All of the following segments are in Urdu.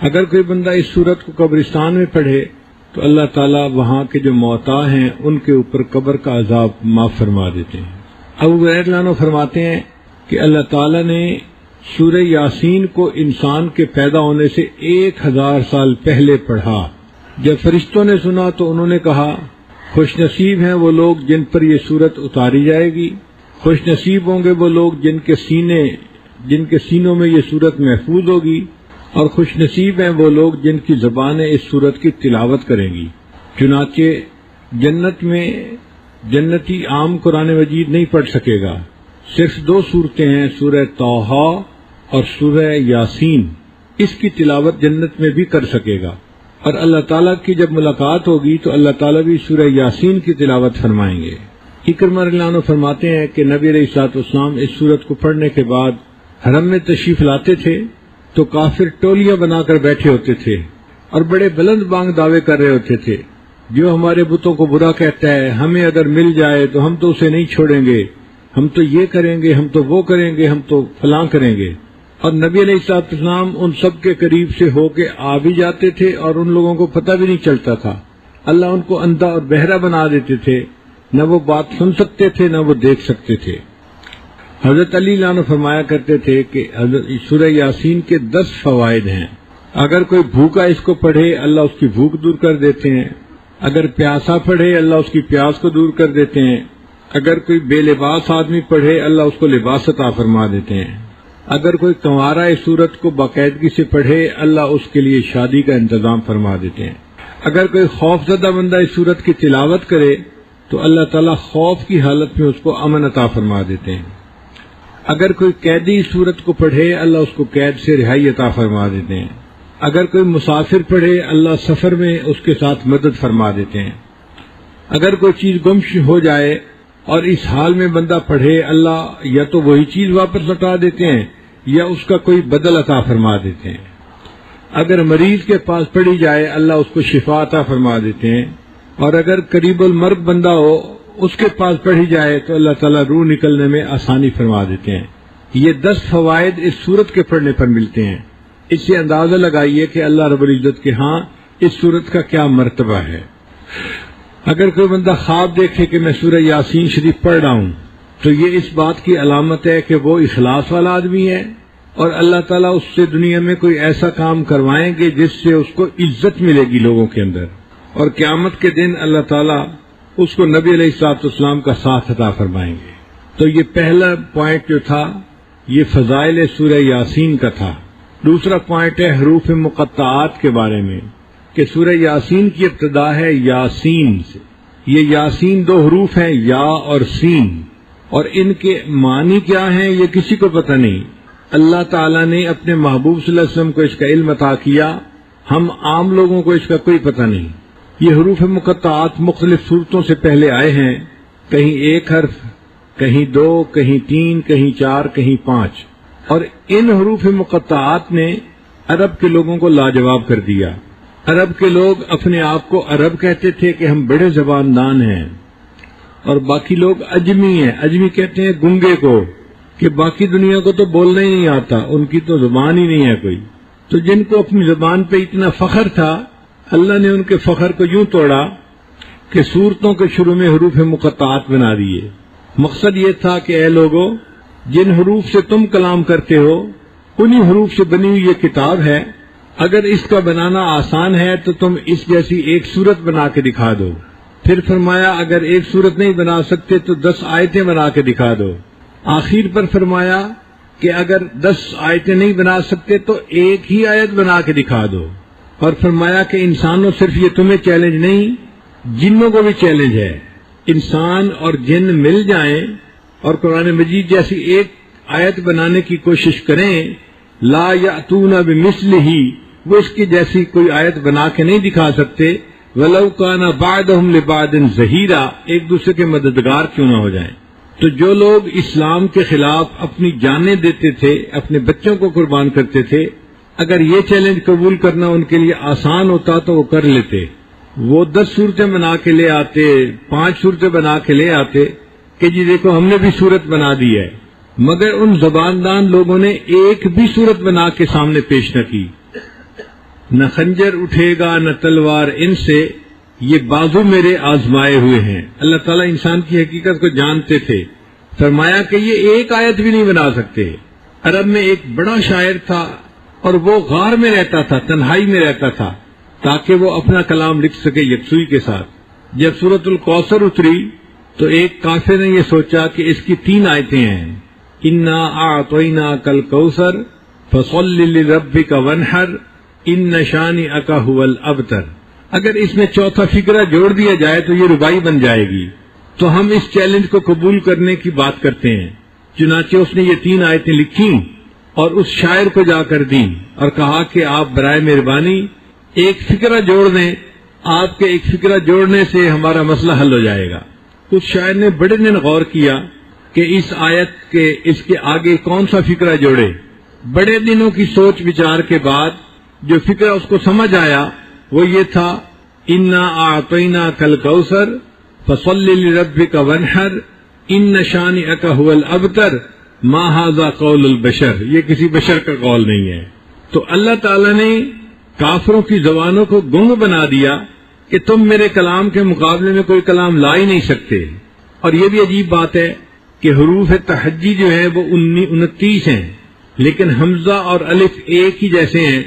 اگر کوئی بندہ اس سورت کو قبرستان میں پڑھے تو اللہ تعالیٰ وہاں کے جو موتا ہیں ان کے اوپر قبر کا عذاب معاف فرما دیتے ہیں۔ ابو ہریرہ رضی اللہ عنہ فرماتے ہیں کہ اللہ تعالیٰ نے سورہ یاسین کو انسان کے پیدا ہونے سے 1000 سال پہلے پڑھا۔ جب فرشتوں نے سنا تو انہوں نے کہا خوش نصیب ہیں وہ لوگ جن پر یہ سورت اتاری جائے گی، خوش نصیب ہوں گے وہ لوگ جن کے سینوں میں یہ سورت محفوظ ہوگی، اور خوش نصیب ہیں وہ لوگ جن کی زبانیں اس سورت کی تلاوت کریں گی۔ چنانچہ جنت میں جنتی عام قرآن مجید نہیں پڑھ سکے گا، صرف 2 سورتیں ہیں، سورہ طٰہٰ اور سورہ یاسین، اس کی تلاوت جنت میں بھی کر سکے گا، اور اللہ تعالیٰ کی جب ملاقات ہوگی تو اللہ تعالیٰ بھی سورہ یاسین کی تلاوت فرمائیں گے۔ اکرمہ رضی اللہ عنہ فرماتے ہیں کہ نبی علیہ الصلوۃ والسلام اس سورت کو پڑھنے کے بعد حرم میں تشریف لاتے تھے تو کافر ٹولیاں بنا کر بیٹھے ہوتے تھے اور بڑے بلند بانگ دعوے کر رہے ہوتے تھے، جو ہمارے بتوں کو برا کہتا ہے ہمیں اگر مل جائے تو ہم تو اسے نہیں چھوڑیں گے، ہم تو یہ کریں گے، ہم تو وہ کریں گے، ہم تو فلاں کریں گے۔ اور نبی علیہ الصلوۃ والسلام ان سب کے قریب سے ہو کے آ بھی جاتے تھے اور ان لوگوں کو پتہ بھی نہیں چلتا تھا، اللہ ان کو اندھا اور بہرا بنا دیتے تھے، نہ وہ بات سن سکتے تھے نہ وہ دیکھ سکتے تھے۔ حضرت علی عنہ فرمایا کرتے تھے کہ سورہ یاسین کے 10 فوائد ہیں، اگر کوئی بھوکا اس کو پڑھے اللہ اس کی بھوک دور کر دیتے ہیں، اگر پیاسا پڑھے اللہ اس کی پیاس کو دور کر دیتے ہیں، اگر کوئی بے لباس آدمی پڑھے اللہ اس کو لباس عطا فرما دیتے ہیں، اگر کوئی کنوارا اس سورت کو باقاعدگی سے پڑھے اللہ اس کے لیے شادی کا انتظام فرما دیتے ہیں، اگر کوئی خوف زدہ بندہ اس سورت کی تلاوت کرے تو اللہ تعالیٰ خوف کی حالت میں اس کو امن عطا فرما دیتے ہیں، اگر کوئی قیدی اس سورت کو پڑھے اللہ اس کو قید سے رہائی عطا فرما دیتے ہیں، اگر کوئی مسافر پڑھے اللہ سفر میں اس کے ساتھ مدد فرما دیتے ہیں، اگر کوئی چیز گم ہو جائے اور اس حال میں بندہ پڑھے اللہ یا تو وہی چیز واپس لوٹا دیتے ہیں یا اس کا کوئی بدل عطا فرما دیتے ہیں، اگر مریض کے پاس پڑھی جائے اللہ اس کو شفا عطا فرما دیتے ہیں، اور اگر قریب المرگ بندہ ہو اس کے پاس پڑھی جائے تو اللہ تعالیٰ روح نکلنے میں آسانی فرما دیتے ہیں۔ یہ 10 فوائد اس سورت کے پڑھنے پر ملتے ہیں۔ اس سے اندازہ لگائیے کہ اللہ رب العزت کے ہاں اس سورت کا کیا مرتبہ ہے۔ اگر کوئی بندہ خواب دیکھے کہ میں سورہ یاسین شریف پڑھ رہا ہوں تو یہ اس بات کی علامت ہے کہ وہ اخلاص والا آدمی ہے، اور اللہ تعالیٰ اس سے دنیا میں کوئی ایسا کام کروائیں گے جس سے اس کو عزت ملے گی لوگوں کے اندر، اور قیامت کے دن اللہ تعالیٰ اس کو نبی علیہ الصلوۃ والسلام کا ساتھ عطا فرمائیں گے۔ تو یہ پہلا پوائنٹ جو تھا یہ فضائل سورہ یاسین کا تھا۔ دوسرا پوائنٹ ہے حروف مقطعات کے بارے میں، کہ سورہ یاسین کی ابتدا ہے یاسین سے۔ یہ یاسین 2 حروف ہیں، یا اور سین، اور ان کے معنی کیا ہیں یہ کسی کو پتہ نہیں۔ اللہ تعالیٰ نے اپنے محبوب صلی اللہ علیہ وسلم کو اس کا علم عطا کیا، ہم عام لوگوں کو اس کا کوئی پتہ نہیں۔ یہ حروف مقطعات مختلف صورتوں سے پہلے آئے ہیں، کہیں 1 حرف، کہیں 2، کہیں 3، کہیں 4، کہیں 5، اور ان حروف مقطعات نے عرب کے لوگوں کو لاجواب کر دیا۔ عرب کے لوگ اپنے آپ کو عرب کہتے تھے کہ ہم بڑے زباندان ہیں، اور باقی لوگ اجمی ہیں۔ اجمی کہتے ہیں گنگے کو، کہ باقی دنیا کو تو بولنا ہی نہیں آتا، ان کی تو زبان ہی نہیں ہے کوئی۔ تو جن کو اپنی زبان پہ اتنا فخر تھا، اللہ نے ان کے فخر کو یوں توڑا کہ صورتوں کے شروع میں حروف مقطعات بنا دیے۔ مقصد یہ تھا کہ اے لوگو، جن حروف سے تم کلام کرتے ہو انہی حروف سے بنی ہوئی یہ کتاب ہے، اگر اس کا بنانا آسان ہے تو تم اس جیسی ایک سورت بنا کے دکھا دو۔ پھر فرمایا اگر ایک سورت نہیں بنا سکتے تو 10 آیتیں بنا کے دکھا دو۔ آخر پر فرمایا کہ اگر 10 آیتیں نہیں بنا سکتے تو ایک ہی آیت بنا کے دکھا دو، اور فرمایا کہ انسانوں صرف یہ تمہیں چیلنج نہیں، جنوں کو بھی چیلنج ہے۔ انسان اور جن مل جائیں اور قرآن مجید جیسی ایک آیت بنانے کی کوشش کریں، لا یأتون بمثلہ، وہ اس کی جیسی کوئی آیت بنا کے نہیں دکھا سکتے، ولو کان بعضهم لبعض ظہیرا، ایک دوسرے کے مددگار کیوں نہ ہو جائیں۔ تو جو لوگ اسلام کے خلاف اپنی جانیں دیتے تھے، اپنے بچوں کو قربان کرتے تھے، اگر یہ چیلنج قبول کرنا ان کے لیے آسان ہوتا تو وہ کر لیتے۔ وہ 10 صورتیں بنا کے لے آتے، 5 صورتیں بنا کے لے آتے کہ جی دیکھو ہم نے بھی صورت بنا دی ہے، مگر ان زباندان لوگوں نے ایک بھی صورت بنا کے سامنے پیش نہ کی۔ نہ خنجر اٹھے گا نہ تلوار ان سے، یہ بازو میرے آزمائے ہوئے ہیں۔ اللہ تعالیٰ انسان کی حقیقت کو جانتے تھے، فرمایا کہ یہ ایک آیت بھی نہیں بنا سکتے۔ عرب میں ایک بڑا شاعر تھا اور وہ غار میں رہتا تھا، تنہائی میں رہتا تھا، تاکہ وہ اپنا کلام لکھ سکے یکسوئی کے ساتھ۔ جب سورۃ الکوثر اتری تو ایک کافر نے یہ سوچا کہ اس کی 3 آیتیں ہیں، انا اعطیناک الکوثر فصل لربک وانحر ان شانئک ھو الابتر۔ اگر اس میں چوتھا فقرہ جوڑ دیا جائے تو یہ ربائی بن جائے گی، تو ہم اس چیلنج کو قبول کرنے کی بات کرتے ہیں۔ چنانچہ اس نے یہ 3 آیتیں لکھیں اور اس شاعر کو جا کر دیں اور کہا کہ آپ برائے مہربانی ایک فقرہ جوڑ دیں، آپ کے ایک فقرہ جوڑنے سے ہمارا مسئلہ حل ہو جائے گا۔ اس شاعر نے بڑے دن غور کیا کہ اس آیت کے اس کے آگے کون سا فقرہ جوڑے۔ بڑے دنوں کی سوچ وچار کے بعد جو فقرہ اس کو سمجھ آیا وہ یہ تھا، انا اعطیناک الکوثر فصل لربک وانحر ان شانئک ھو الابتر ما ھذا قول البشر۔ یہ کسی بشر کا قول نہیں ہے۔ تو اللہ تعالیٰ نے کافروں کی زبانوں کو گنگ بنا دیا کہ تم میرے کلام کے مقابلے میں کوئی کلام لا ہی نہیں سکتے۔ اور یہ بھی عجیب بات ہے کہ حروف تہجی جو ہیں وہ 29 ہیں، لیکن حمزہ اور الف ایک ہی جیسے ہیں۔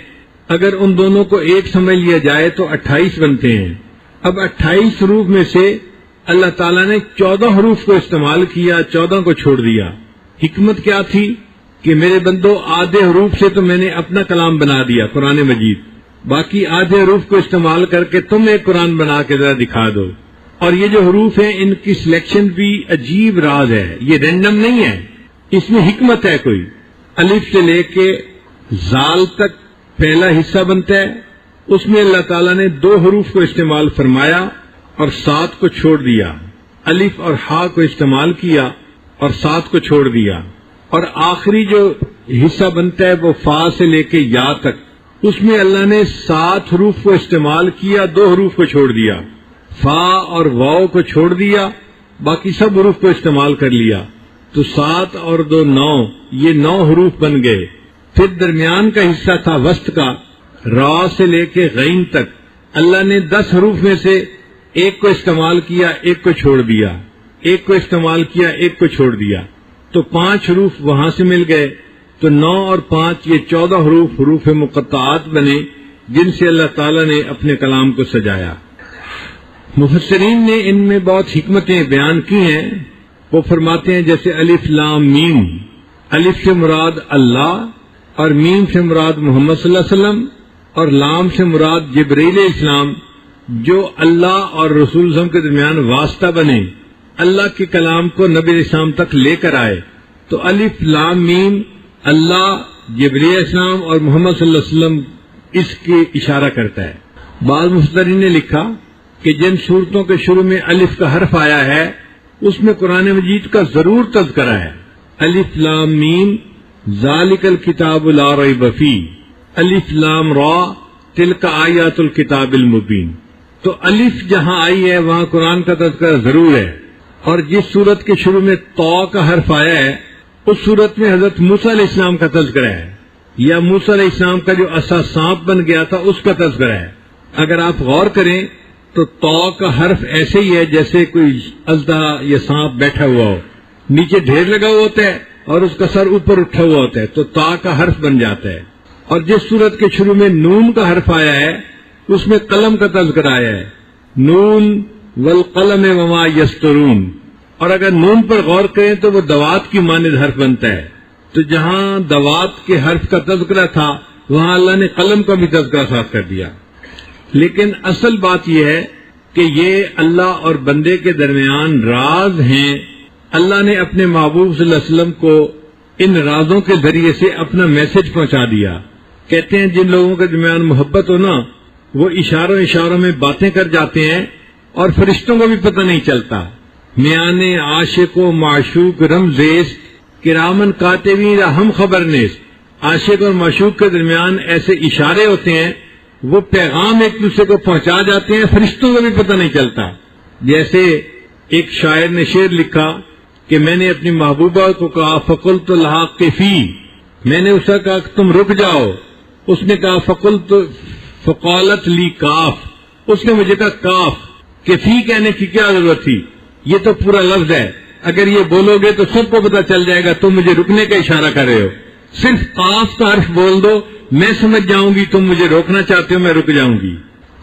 اگر ان دونوں کو ایک سمجھ لیا جائے تو 28 بنتے ہیں۔ اب 28 حروف میں سے اللہ تعالیٰ نے 14 حروف کو استعمال کیا، 14 کو چھوڑ دیا۔ حکمت کیا تھی کہ میرے بندو آدھے حروف سے تو میں نے اپنا کلام بنا دیا قرآن مجید، باقی آدھے حروف کو استعمال کر کے تم ایک قرآن بنا کے ذرا دکھا دو۔ اور یہ جو حروف ہیں ان کی سلیکشن بھی عجیب راز ہے، یہ رینڈم نہیں ہے، اس میں حکمت ہے کوئی۔ الف سے لے کے زال تک پہلا حصہ بنتا ہے، اس میں اللہ تعالیٰ نے 2 حروف کو استعمال فرمایا اور 7 کو چھوڑ دیا۔ الف اور ہا کو استعمال کیا اور 7 کو چھوڑ دیا۔ اور آخری جو حصہ بنتا ہے وہ فا سے لے کے یا تک، اس میں اللہ نے 7 حروف کو استعمال کیا، 2 حروف کو چھوڑ دیا۔ فا اور واو کو چھوڑ دیا، باقی سب حروف کو استعمال کر لیا، تو 7 اور 2 9، یہ 9 حروف بن گئے۔ پھر درمیان کا حصہ تھا وسط کا، را سے لے کے غین تک، اللہ نے 10 حروف میں سے ایک کو استعمال کیا، ایک کو چھوڑ دیا، ایک کو استعمال کیا، ایک کو چھوڑ دیا، تو 5 حروف وہاں سے مل گئے، تو 9 اور 5 یہ 14 حروف حروف مقطعات بنے، جن سے اللہ تعالیٰ نے اپنے کلام کو سجایا۔ مفسرین نے ان میں بہت حکمتیں بیان کی ہیں۔ وہ فرماتے ہیں جیسے الف لام میم، الف سے مراد اللہ اور میم سے مراد محمد صلی اللہ علیہ وسلم اور لام سے مراد جبرائیل علیہ السلام، جو اللہ اور رسول صلی اللہ علیہ وسلم کے درمیان واسطہ بنے، اللہ کے کلام کو نبی علیہ السلام تک لے کر آئے۔ تو الف لام میم اللہ، جبرائیل علیہ السلام اور محمد صلی اللہ علیہ وسلم اس کی اشارہ کرتا ہے۔ بعض مفسرین نے لکھا کہ جن صورتوں کے شروع میں الف کا حرف آیا ہے اس میں قرآن مجید کا ضرور تذکرہ ہے۔ الف لام میم ذالک الکتاب لا ریب فیہ، الف لام را تلک آیات الکتاب المبین۔ تو الف جہاں آئی ہے وہاں قرآن کا تذکرہ ضرور ہے۔ اور جس صورت کے شروع میں طا کا حرف آیا ہے اس صورت میں حضرت موسیٰ علیہ السلام کا تذکرہ ہے، یا موسیٰ علیہ السلام کا جو عصا سانپ بن گیا تھا اس کا تذکرہ ہے۔ اگر آپ غور کریں تو طا کا حرف ایسے ہی ہے جیسے کوئی اژدہا یا سانپ بیٹھا ہوا ہو، نیچے ڈھیر لگا ہوا ہوتا ہے اور اس کا سر اوپر اٹھا ہوا ہوتا ہے، تو طا کا حرف بن جاتا ہے۔ اور جس صورت کے شروع میں نون کا حرف آیا ہے اس میں قلم کا تذکرہ آیا ہے، نون والقلم وما یسطرون۔ اور اگر نون پر غور کریں تو وہ دوات کی مانند حرف بنتا ہے، تو جہاں دوات کے حرف کا تذکرہ تھا وہاں اللہ نے قلم کا بھی تذکرہ ساتھ کر دیا۔ لیکن اصل بات یہ ہے کہ یہ اللہ اور بندے کے درمیان راز ہیں۔ اللہ نے اپنے محبوب صلی اللہ علیہ وسلم کو ان رازوں کے ذریعے سے اپنا میسج پہنچا دیا۔ کہتے ہیں جن لوگوں کے درمیان محبت ہو نا وہ اشاروں میں باتیں کر جاتے ہیں اور فرشتوں کو بھی پتہ نہیں چلتا۔ میان عاشق و معشوق رمزیست کرامن کاتبین ہم خبر نیست۔ عاشق اور معشوق کے درمیان ایسے اشارے ہوتے ہیں، وہ پیغام ایک دوسرے کو پہنچا جاتے ہیں، فرشتوں کو بھی پتہ نہیں چلتا۔ جیسے ایک شاعر نے شعر لکھا کہ میں نے اپنی محبوبہ کو کہا فقلت لها قفی، میں نے اسے کہا کہ تم رک جاؤ، اس نے کہا فقلت فقالت لی کاف، اس نے مجھے کہا کاف، کہ فی کہنے کی کیا ضرورت تھی، یہ تو پورا لفظ ہے، اگر یہ بولو گے تو سب کو پتا چل جائے گا تم مجھے رکنے کا اشارہ کر رہے ہو، صرف قاف کا حرف بول دو، میں سمجھ جاؤں گی تم مجھے روکنا چاہتے ہو، میں رک جاؤں گی۔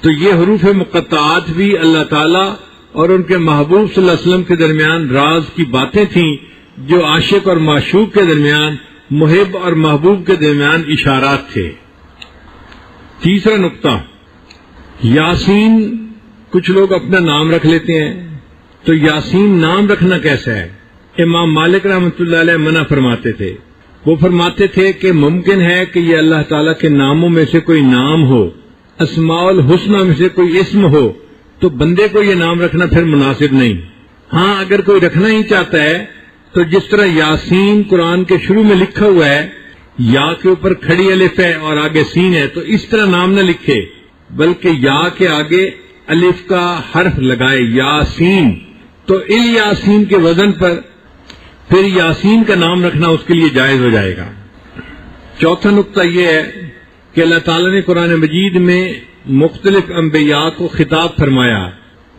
تو یہ حروف مقطعات بھی اللہ تعالیٰ اور ان کے محبوب صلی اللہ علیہ وسلم کے درمیان راز کی باتیں تھیں، جو عاشق اور معشوق کے درمیان، محب اور محبوب کے درمیان اشارات تھے۔ تیسرا نقطہ، یاسین، کچھ لوگ اپنا نام رکھ لیتے ہیں، تو یاسین نام رکھنا کیسا ہے؟ امام مالک رحمۃ اللہ علیہ منع فرماتے تھے، وہ فرماتے تھے کہ ممکن ہے کہ یہ اللہ تعالیٰ کے ناموں میں سے کوئی نام ہو، اسماء الحسنہ میں سے کوئی اسم ہو، تو بندے کو یہ نام رکھنا پھر مناسب نہیں۔ ہاں اگر کوئی رکھنا ہی چاہتا ہے تو جس طرح یاسین قرآن کے شروع میں لکھا ہوا ہے، یا کے اوپر کھڑی الف ہے اور آگے سین ہے، تو اس طرح نام نہ لکھے، بلکہ یا کے آگے الف کا حرف لگائے، یاسین، تو یاسین کے وزن پر پھر یاسین کا نام رکھنا اس کے لیے جائز ہو جائے گا۔ چوتھا نقطہ یہ ہے کہ اللہ تعالیٰ نے قرآن مجید میں مختلف انبیاء کو خطاب فرمایا،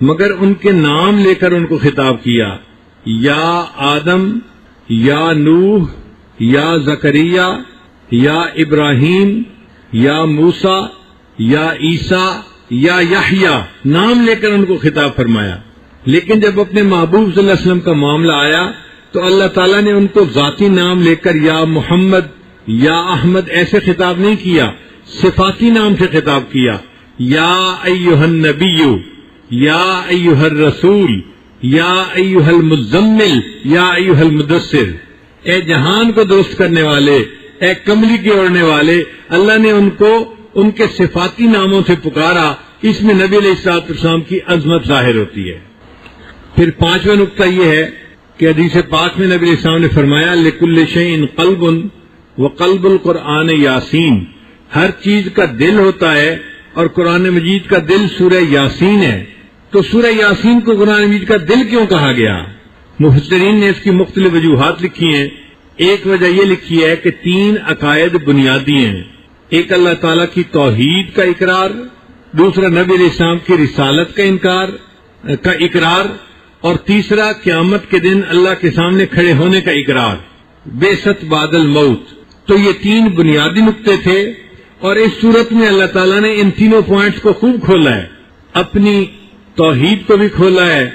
مگر ان کے نام لے کر ان کو خطاب کیا، یا آدم، یا نوح، یا زکریا، یا ابراہیم، یا موسیٰ، یا عیسیٰ، یا یحییٰ، نام لے کر ان کو خطاب فرمایا۔ لیکن جب اپنے محبوب صلی اللہ علیہ وسلم کا معاملہ آیا تو اللہ تعالیٰ نے ان کو ذاتی نام لے کر یا محمد، یا احمد ایسے خطاب نہیں کیا، صفاتی نام سے خطاب کیا، یا ایھا النبی، یا ایھا الرسول، یا ایھا المزمل، یا ایھا المدثر، اے جہان کو درست کرنے والے، اے کملی کے اوڑھنے والے۔ اللہ نے ان کو ان کے صفاتی ناموں سے پکارا، اس میں نبی علیہ الصلوۃ والسلام کی عظمت ظاہر ہوتی ہے۔ پھر پانچواں نقطہ یہ ہے کہ حدیث پاک میں نبی علیہ السلام نے فرمایا، لِكُلِّ شَيْءٍ قَلْبٌ وَقَلْبُ الْقُرْآنِ یاسین، ہر چیز کا دل ہوتا ہے اور قرآن مجید کا دل سورہ یاسین ہے۔ تو سورہ یاسین کو قرآن مجید کا دل کیوں کہا گیا؟ مفسرین نے اس کی مختلف وجوہات لکھی ہیں۔ ایک وجہ یہ لکھی ہے کہ 3 عقائد بنیادی ہیں، ایک اللہ تعالیٰ کی توحید کا اقرار، دوسرا نبی علیہ السلام کی رسالت کا اقرار، اور تیسرا قیامت کے دن اللہ کے سامنے کھڑے ہونے کا اقرار، بعثت بعد الموت۔ تو یہ 3 بنیادی نقطے تھے، اور اس صورت میں اللہ تعالیٰ نے ان تینوں پوائنٹس کو خوب کھولا ہے، اپنی توحید کو بھی کھولا ہے،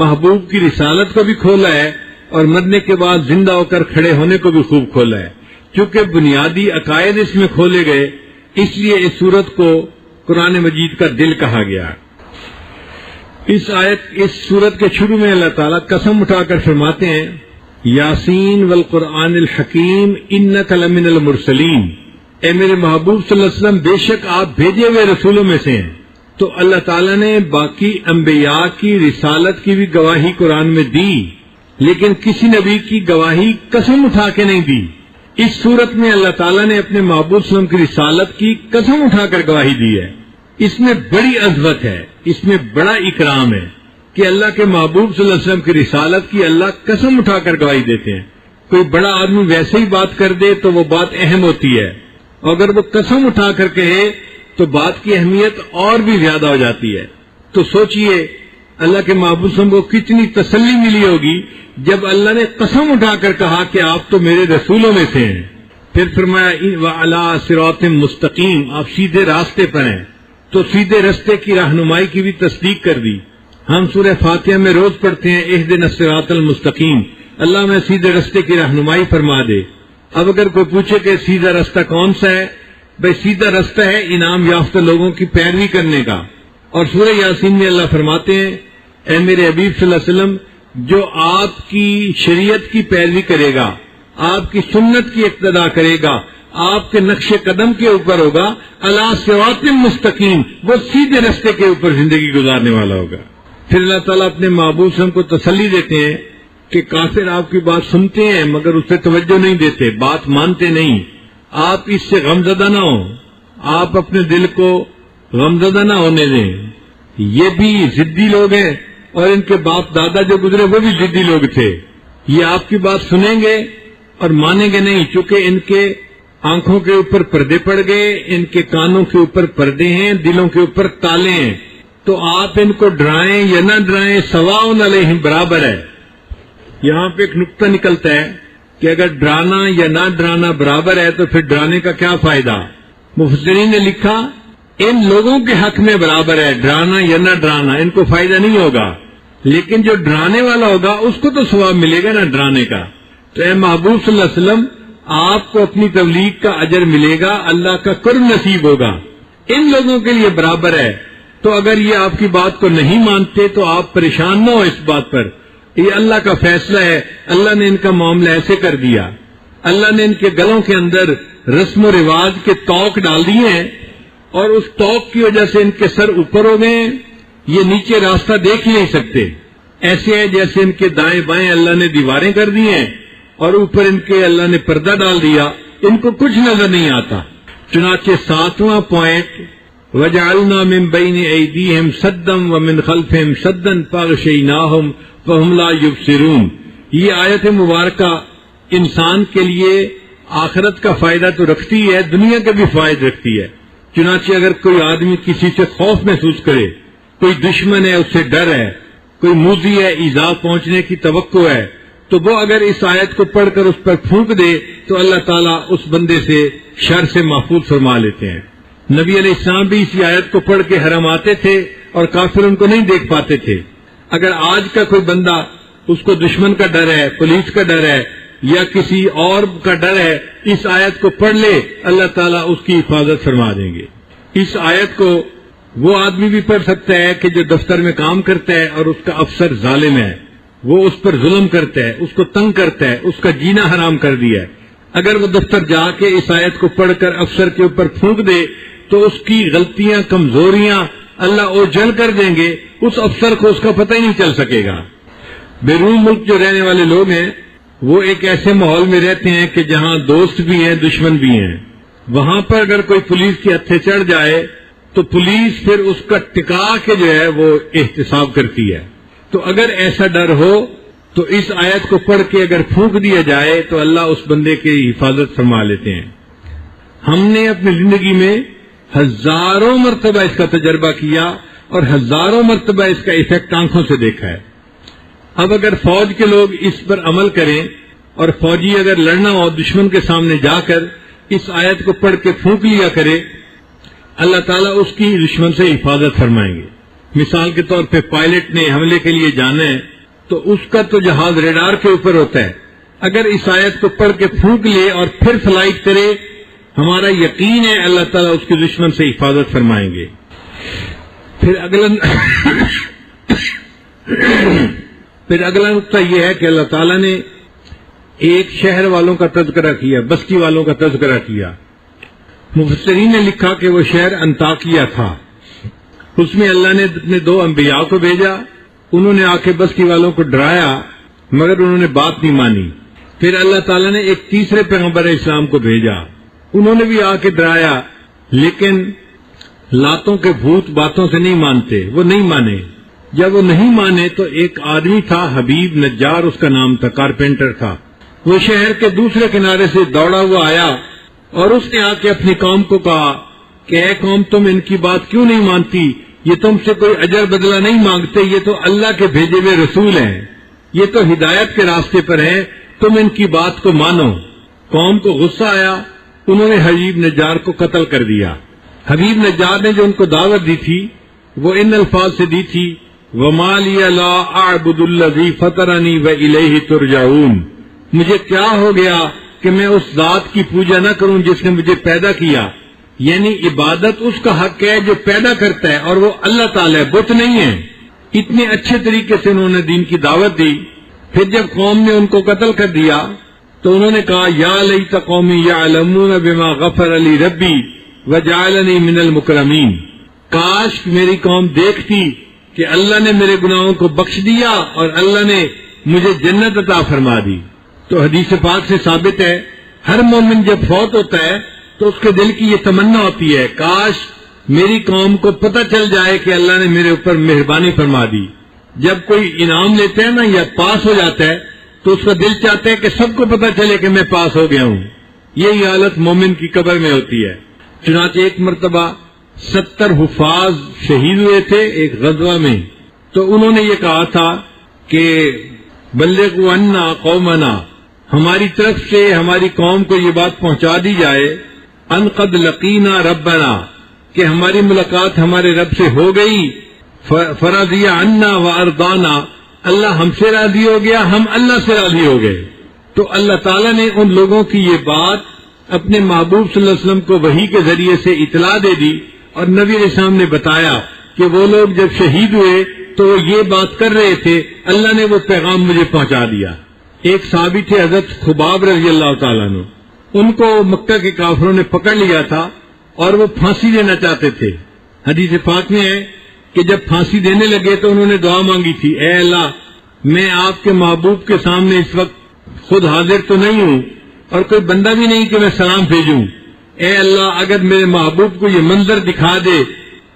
محبوب کی رسالت کو بھی کھولا ہے، اور مرنے کے بعد زندہ ہو کر کھڑے ہونے کو بھی خوب کھولا ہے۔ چونکہ بنیادی عقائد اس میں کھولے گئے، اس لیے اس صورت کو قرآن مجید کا دل کہا گیا۔ اس صورت کے شروع میں اللہ تعالیٰ قسم اٹھا کر فرماتے ہیں، یاسین والقرآن الحکیم انک لمن المرسلین، اے میرے محبوب صلی اللہ علیہ وسلم بے شک آپ بھیجے ہوئے رسولوں میں سے ہیں۔ تو اللہ تعالیٰ نے باقی انبیاء کی رسالت کی بھی گواہی قرآن میں دی، لیکن کسی نبی کی گواہی قسم اٹھا کے نہیں دی۔ اس صورت میں اللہ تعالیٰ نے اپنے محبوب صلی اللہ علیہ وسلم کی رسالت کی قسم اٹھا کر گواہی دی ہے۔ اس میں بڑی عظمت ہے، اس میں بڑا اکرام ہے کہ اللہ کے محبوب صلی اللہ علیہ وسلم کی رسالت کی اللہ قسم اٹھا کر گواہی دیتے ہیں۔ کوئی بڑا آدمی ویسے ہی بات کر دے تو وہ بات اہم ہوتی ہے، اگر وہ قسم اٹھا کر کہے تو بات کی اہمیت اور بھی زیادہ ہو جاتی ہے۔ تو سوچئے اللہ کے محبوب صلی اللہ علیہ وسلم کو کتنی تسلی ملی ہوگی جب اللہ نے قسم اٹھا کر کہا کہ آپ تو میرے رسولوں میں سے ہیں۔ پھر فرمایا وَعَلَىٰ صِرَاطٍ مُسْتَقِيمٍ، آپ سیدھے راستے پر ہیں۔ تو سیدھے راستے کی رہنمائی کی بھی تصدیق کر دی۔ ہم سورہ فاتحہ میں روز پڑھتے ہیں اہدنا الصراط المستقیم، اللہ میں سیدھے راستے کی رہنمائی فرما دے۔ اب اگر کوئی پوچھے کہ سیدھا راستہ کون سا ہے، بھئی سیدھا راستہ ہے انعام یافتہ لوگوں کی پیروی کرنے کا۔ اور سورہ یاسین میں اللہ فرماتے ہیں، اے میرے حبیب صلی اللہ علیہ وسلم، جو آپ کی شریعت کی پیروی کرے گا، آپ کی سنت کی اقتداء کرے گا، آپ کے نقش قدم کے اوپر ہوگا، علی صراط مستقیم، وہ سیدھے راستے کے اوپر زندگی گزارنے والا ہوگا۔ پھر اللہ تعالیٰ اپنے محبوب صلی اللہ علیہ وسلم کو تسلی دیتے ہیں کہ کافر آپ کی بات سنتے ہیں مگر اس پہ توجہ نہیں دیتے، بات مانتے نہیں، آپ اس سے غمزدہ نہ ہوں، آپ اپنے دل کو غمزدہ نہ ہونے دیں۔ یہ بھی ضدی لوگ ہیں اور ان کے باپ دادا جو گزرے وہ بھی ضدی لوگ تھے، یہ آپ کی بات سنیں گے اور مانیں گے نہیں، چونکہ ان کے آنکھوں کے اوپر پردے پڑ گئے، ان کے کانوں کے اوپر پردے ہیں، دلوں کے اوپر تالے ہیں، تو آپ ان کو ڈرائیں یا نہ ڈرائیں سواء علیہم برابر ہے۔ یہاں پہ ایک نقطہ نکلتا ہے کہ اگر ڈرانا یا نہ ڈرانا برابر ہے تو پھر ڈرانے کا کیا فائدہ؟ مفسرین نے لکھا ان لوگوں کے حق میں برابر ہے، ڈرانا یا نہ ڈرانا ان کو فائدہ نہیں ہوگا، لیکن جو ڈرانے والا ہوگا اس کو تو ثواب ملے گا نا ڈرانے کا۔ تو اے محبوب صلی اللہ علیہ وسلم، آپ کو اپنی تبلیغ کا اجر ملے گا، اللہ کا قرب نصیب ہوگا، ان لوگوں کے لیے برابر ہے۔ تو اگر یہ آپ کی بات کو نہیں مانتے تو آپ پریشان نہ ہو اس بات پر، یہ اللہ کا فیصلہ ہے، اللہ نے ان کا معاملہ ایسے کر دیا، اللہ نے ان کے گلوں کے اندر رسم و رواج کے توق ڈال دیے ہیں، اور اس توق کی وجہ سے ان کے سر اوپر ہو گئے ہیں، یہ نیچے راستہ دیکھ ہی نہیں سکتے، ایسے ہے جیسے ان کے دائیں بائیں اللہ نے دیواریں کر دی ہیں اور اوپر ان کے اللہ نے پردہ ڈال دیا، ان کو کچھ نظر نہیں آتا۔ چنانچہ 7واں پوائنٹ وَجَعَلْنَا مِن بَيْنِ أَيْدِيهِمْ سَدًّا وَمِنْ خَلْفِهِمْ سَدًّا فَأَغْشَيْنَاهُمْ فَهُمْ لَا يُبْصِرُونَ۔ یہ آیت مبارکہ انسان کے لیے آخرت کا فائدہ تو رکھتی ہے، دنیا کا بھی فائدہ رکھتی ہے۔ چنانچہ اگر کوئی آدمی کسی سے خوف محسوس کرے، کوئی دشمن ہے اس سے ڈر ہے، کوئی موذی ہے ایذا پہنچنے کی توقع ہے، تو وہ اگر اس آیت کو پڑھ کر اس پر پھونک دے تو اللہ تعالیٰ اس بندے سے شر سے محفوظ فرما لیتے ہیں۔ نبی علیہ السلام بھی اسی آیت کو پڑھ کے حرم آتے تھے اور کافر ان کو نہیں دیکھ پاتے تھے۔ اگر آج کا کوئی بندہ اس کو دشمن کا ڈر ہے، پولیس کا ڈر ہے یا کسی اور کا ڈر ہے، اس آیت کو پڑھ لے، اللہ تعالیٰ اس کی حفاظت فرما دیں گے۔ اس آیت کو وہ آدمی بھی پڑھ سکتا ہے کہ جو دفتر میں کام کرتا ہے اور اس کا افسر ظالم ہے، وہ اس پر ظلم کرتا ہے، اس کو تنگ کرتا ہے، اس کا جینا حرام کر دیا ہے۔ اگر وہ دفتر جا کے اس آیت کو پڑھ کر افسر کے اوپر پھونک دے تو اس کی غلطیاں، کمزوریاں اللہ اوجھل کر دیں گے، اس افسر کو اس کا پتہ ہی نہیں چل سکے گا۔ بیرون ملک جو رہنے والے لوگ ہیں وہ ایک ایسے ماحول میں رہتے ہیں کہ جہاں دوست بھی ہیں، دشمن بھی ہیں۔ وہاں پر اگر کوئی پولیس کے ہتھے چڑھ جائے تو پولیس پھر اس کا ٹکا کے جو ہے وہ احتساب کرتی ہے۔ تو اگر ایسا ڈر ہو تو اس آیت کو پڑھ کے اگر پھونک دیا جائے تو اللہ اس بندے کی حفاظت فرما لیتے ہیں۔ ہم نے اپنی زندگی میں ہزاروں مرتبہ اس کا تجربہ کیا اور ہزاروں مرتبہ اس کا ایفیکٹ آنکھوں سے دیکھا ہے۔ اب اگر فوج کے لوگ اس پر عمل کریں اور فوجی اگر لڑنا ہو دشمن کے سامنے جا کر اس آیت کو پڑھ کے پھونک لیا کرے، اللہ تعالیٰ اس کی دشمن سے حفاظت فرمائیں گے۔ مثال کے طور پہ پائلٹ نے حملے کے لیے جانا ہے تو اس کا تو جہاز ریڈار کے اوپر ہوتا ہے، اگر اس آیت کو پڑھ کے پھونک لے اور پھر فلائٹ کرے، ہمارا یقین ہے اللہ تعالیٰ اس کے دشمن سے حفاظت فرمائیں گے۔ پھر اگلا نقطہ یہ ہے کہ اللہ تعالیٰ نے ایک شہر والوں کا تذکرہ کیا، بستی والوں کا تذکرہ کیا۔ مفسرین نے لکھا کہ وہ شہر انطاکیہ تھا، اس میں اللہ نے اپنے 2 انبیاء کو بھیجا، انہوں نے آ کے بستی والوں کو ڈرایا مگر انہوں نے بات نہیں مانی۔ پھر اللہ تعالیٰ نے ایک تیسرے پیغمبر اسلام کو بھیجا، انہوں نے بھی آ کے ڈرایا، لیکن لاتوں کے بھوت باتوں سے نہیں مانتے، وہ نہیں مانے۔ جب وہ نہیں مانے تو ایک آدمی تھا حبیب نجار اس کا نام تھا، کارپینٹر تھا، وہ شہر کے دوسرے کنارے سے دوڑا ہوا آیا اور اس نے آ کے اپنی قوم کو کہا کہ اے قوم، تم ان کی بات کیوں نہیں مانتی؟ یہ تم سے کوئی اجر بدلہ نہیں مانگتے، یہ تو اللہ کے بھیجے ہوئے رسول ہیں، یہ تو ہدایت کے راستے پر ہیں، تم ان کی بات کو مانو۔ قوم کو غصہ آیا، انہوں نے حبیب نجار کو قتل کر دیا۔ حبیب نجار نے جو ان کو دعوت دی تھی وہ ان الفاظ سے دی تھی، وَمَا لِيَ لَا أَعْبُدُ الَّذِي فَطَرَنِي وَإِلَيْهِ تُرْجَعُونَ، مجھے کیا ہو گیا کہ میں اس ذات کی پوجا نہ کروں جس نے مجھے پیدا کیا، یعنی عبادت اس کا حق ہے جو پیدا کرتا ہے اور وہ اللہ تعالیٰ ہے، بت نہیں ہے۔ اتنے اچھے طریقے سے انہوں نے دین کی دعوت دی۔ پھر جب قوم نے ان کو قتل کر دیا تو انہوں نے کہا یا لیت قومی یعلمون بما غفر لی ربی وجعلنی من المکرمین، کاش میری قوم دیکھتی کہ اللہ نے میرے گناہوں کو بخش دیا اور اللہ نے مجھے جنت عطا فرما دی۔ تو حدیث پاک سے ثابت ہے ہر مومن جب فوت ہوتا ہے تو اس کے دل کی یہ تمنا ہوتی ہے کاش میری قوم کو پتہ چل جائے کہ اللہ نے میرے اوپر مہربانی فرما دی۔ جب کوئی انعام لیتے ہیں نا یا پاس ہو جاتا ہے تو اس کا دل چاہتا ہے کہ سب کو پتہ چلے کہ میں پاس ہو گیا ہوں۔ یہی حالت مومن کی قبر میں ہوتی ہے. چنانچہ ایک مرتبہ 70 حفاظ شہید ہوئے تھے ایک غزوہ میں، تو انہوں نے یہ کہا تھا کہ بلغوا عنا قومنا، ہماری طرف سے ہماری قوم کو یہ بات پہنچا دی جائے ان قد لقینا ربنا، کہ ہماری ملاقات ہمارے رب سے ہو گئی، فرضی عنا وارضانا، اللہ ہم سے راضی ہو گیا، ہم اللہ سے راضی ہو گئے. تو اللہ تعالیٰ نے ان لوگوں کی یہ بات اپنے محبوب صلی اللہ علیہ وسلم کو وحی کے ذریعے سے اطلاع دے دی، اور نبی علیہ السلام نے بتایا کہ وہ لوگ جب شہید ہوئے تو وہ یہ بات کر رہے تھے، اللہ نے وہ پیغام مجھے پہنچا دیا. ایک صحابی تھے حضرت خباب رضی اللہ تعالیٰ عنہ، ان کو مکہ کے کافروں نے پکڑ لیا تھا اور وہ پھانسی دینا چاہتے تھے. حدیث پاک میں ہے کہ جب پھانسی دینے لگے تو انہوں نے دعا مانگی تھی، اے اللہ میں آپ کے محبوب کے سامنے اس وقت خود حاضر تو نہیں ہوں اور کوئی بندہ بھی نہیں کہ میں سلام بھیجوں، اے اللہ اگر میرے محبوب کو یہ منظر دکھا دے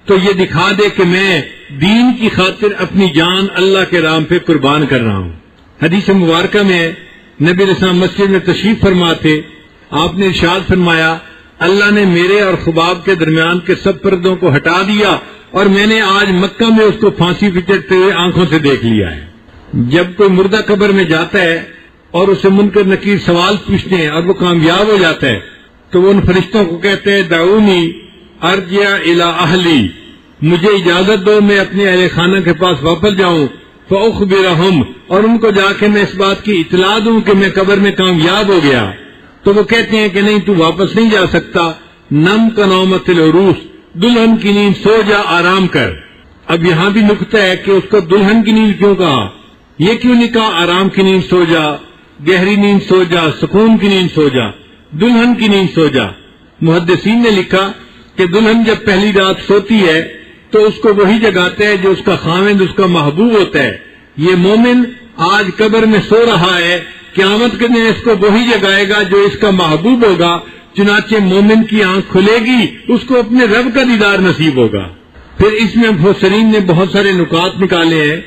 تو یہ دکھا دے کہ میں دین کی خاطر اپنی جان اللہ کے رام پہ قربان کر رہا ہوں. حدیث مبارکہ میں نبی علیہ السلام مسجد میں تشریف فرما تھے، آپ نے ارشاد فرمایا اللہ نے میرے اور خباب کے درمیان کے سب پردوں کو ہٹا دیا اور میں نے آج مکہ میں اس کو پھانسی پہ چڑھتے ہوئے آنکھوں سے دیکھ لیا ہے. جب کوئی مردہ قبر میں جاتا ہے اور اسے منکر نکیر سوال پوچھتے ہیں اور وہ کامیاب ہو جاتا ہے تو وہ ان فرشتوں کو کہتے ہیں دعونی ارجع الی اہلی، مجھے اجازت دو میں اپنے اہل خانہ کے پاس واپس جاؤں، فاخبرہم، اور ان کو جا کے میں اس بات کی اطلاع دوں کہ میں قبر میں کامیاب ہو گیا. تو وہ کہتے ہیں کہ نہیں تو واپس نہیں جا سکتا، نم کا نومت العروس، دلہن کی نیند سو جا آرام کر. اب یہاں بھی نکتہ ہے کہ اس کو دلہن کی نیند کیوں کہا، یہ کیوں نہیں کہا آرام کی نیند سو جا، گہری نیند سو جا، سکون کی نیند سو جا، دلہن کی نیند سو جا. محدثین نے لکھا کہ دلہن جب پہلی رات سوتی ہے تو اس کو وہی جگاتا ہے جو اس کا خاوند اس کا محبوب ہوتا ہے. یہ مومن آج قبر میں سو رہا ہے، قیامت کے دن اس کو وہی جگائے گا جو اس کا محبوب ہوگا. چنانچہ مومن کی آنکھ کھلے گی، اس کو اپنے رب کا دیدار نصیب ہوگا. پھر اس میں مفسرین نے بہت سارے نکات نکالے ہیں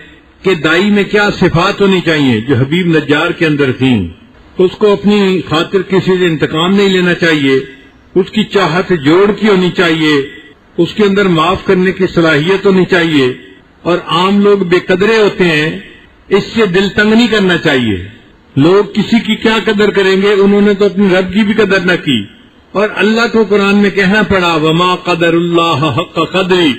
کہ دائی میں کیا صفات ہونی چاہیے جو حبیب نجار کے اندر تھیں. اس کو اپنی خاطر کسی سے انتقام نہیں لینا چاہیے، اس کی چاہت جوڑ کی ہونی چاہیے، اس کے اندر معاف کرنے کی صلاحیت ہونی چاہیے. اور عام لوگ بے قدرے ہوتے ہیں، اس سے دل تنگ نہیں کرنا چاہیے. لوگ کسی کی کیا قدر کریں گے، انہوں نے تو اپنی رب کی بھی قدر نہ کی. اور اللہ کو قرآن میں کہنا پڑا وما قدر اللہ حق قدری،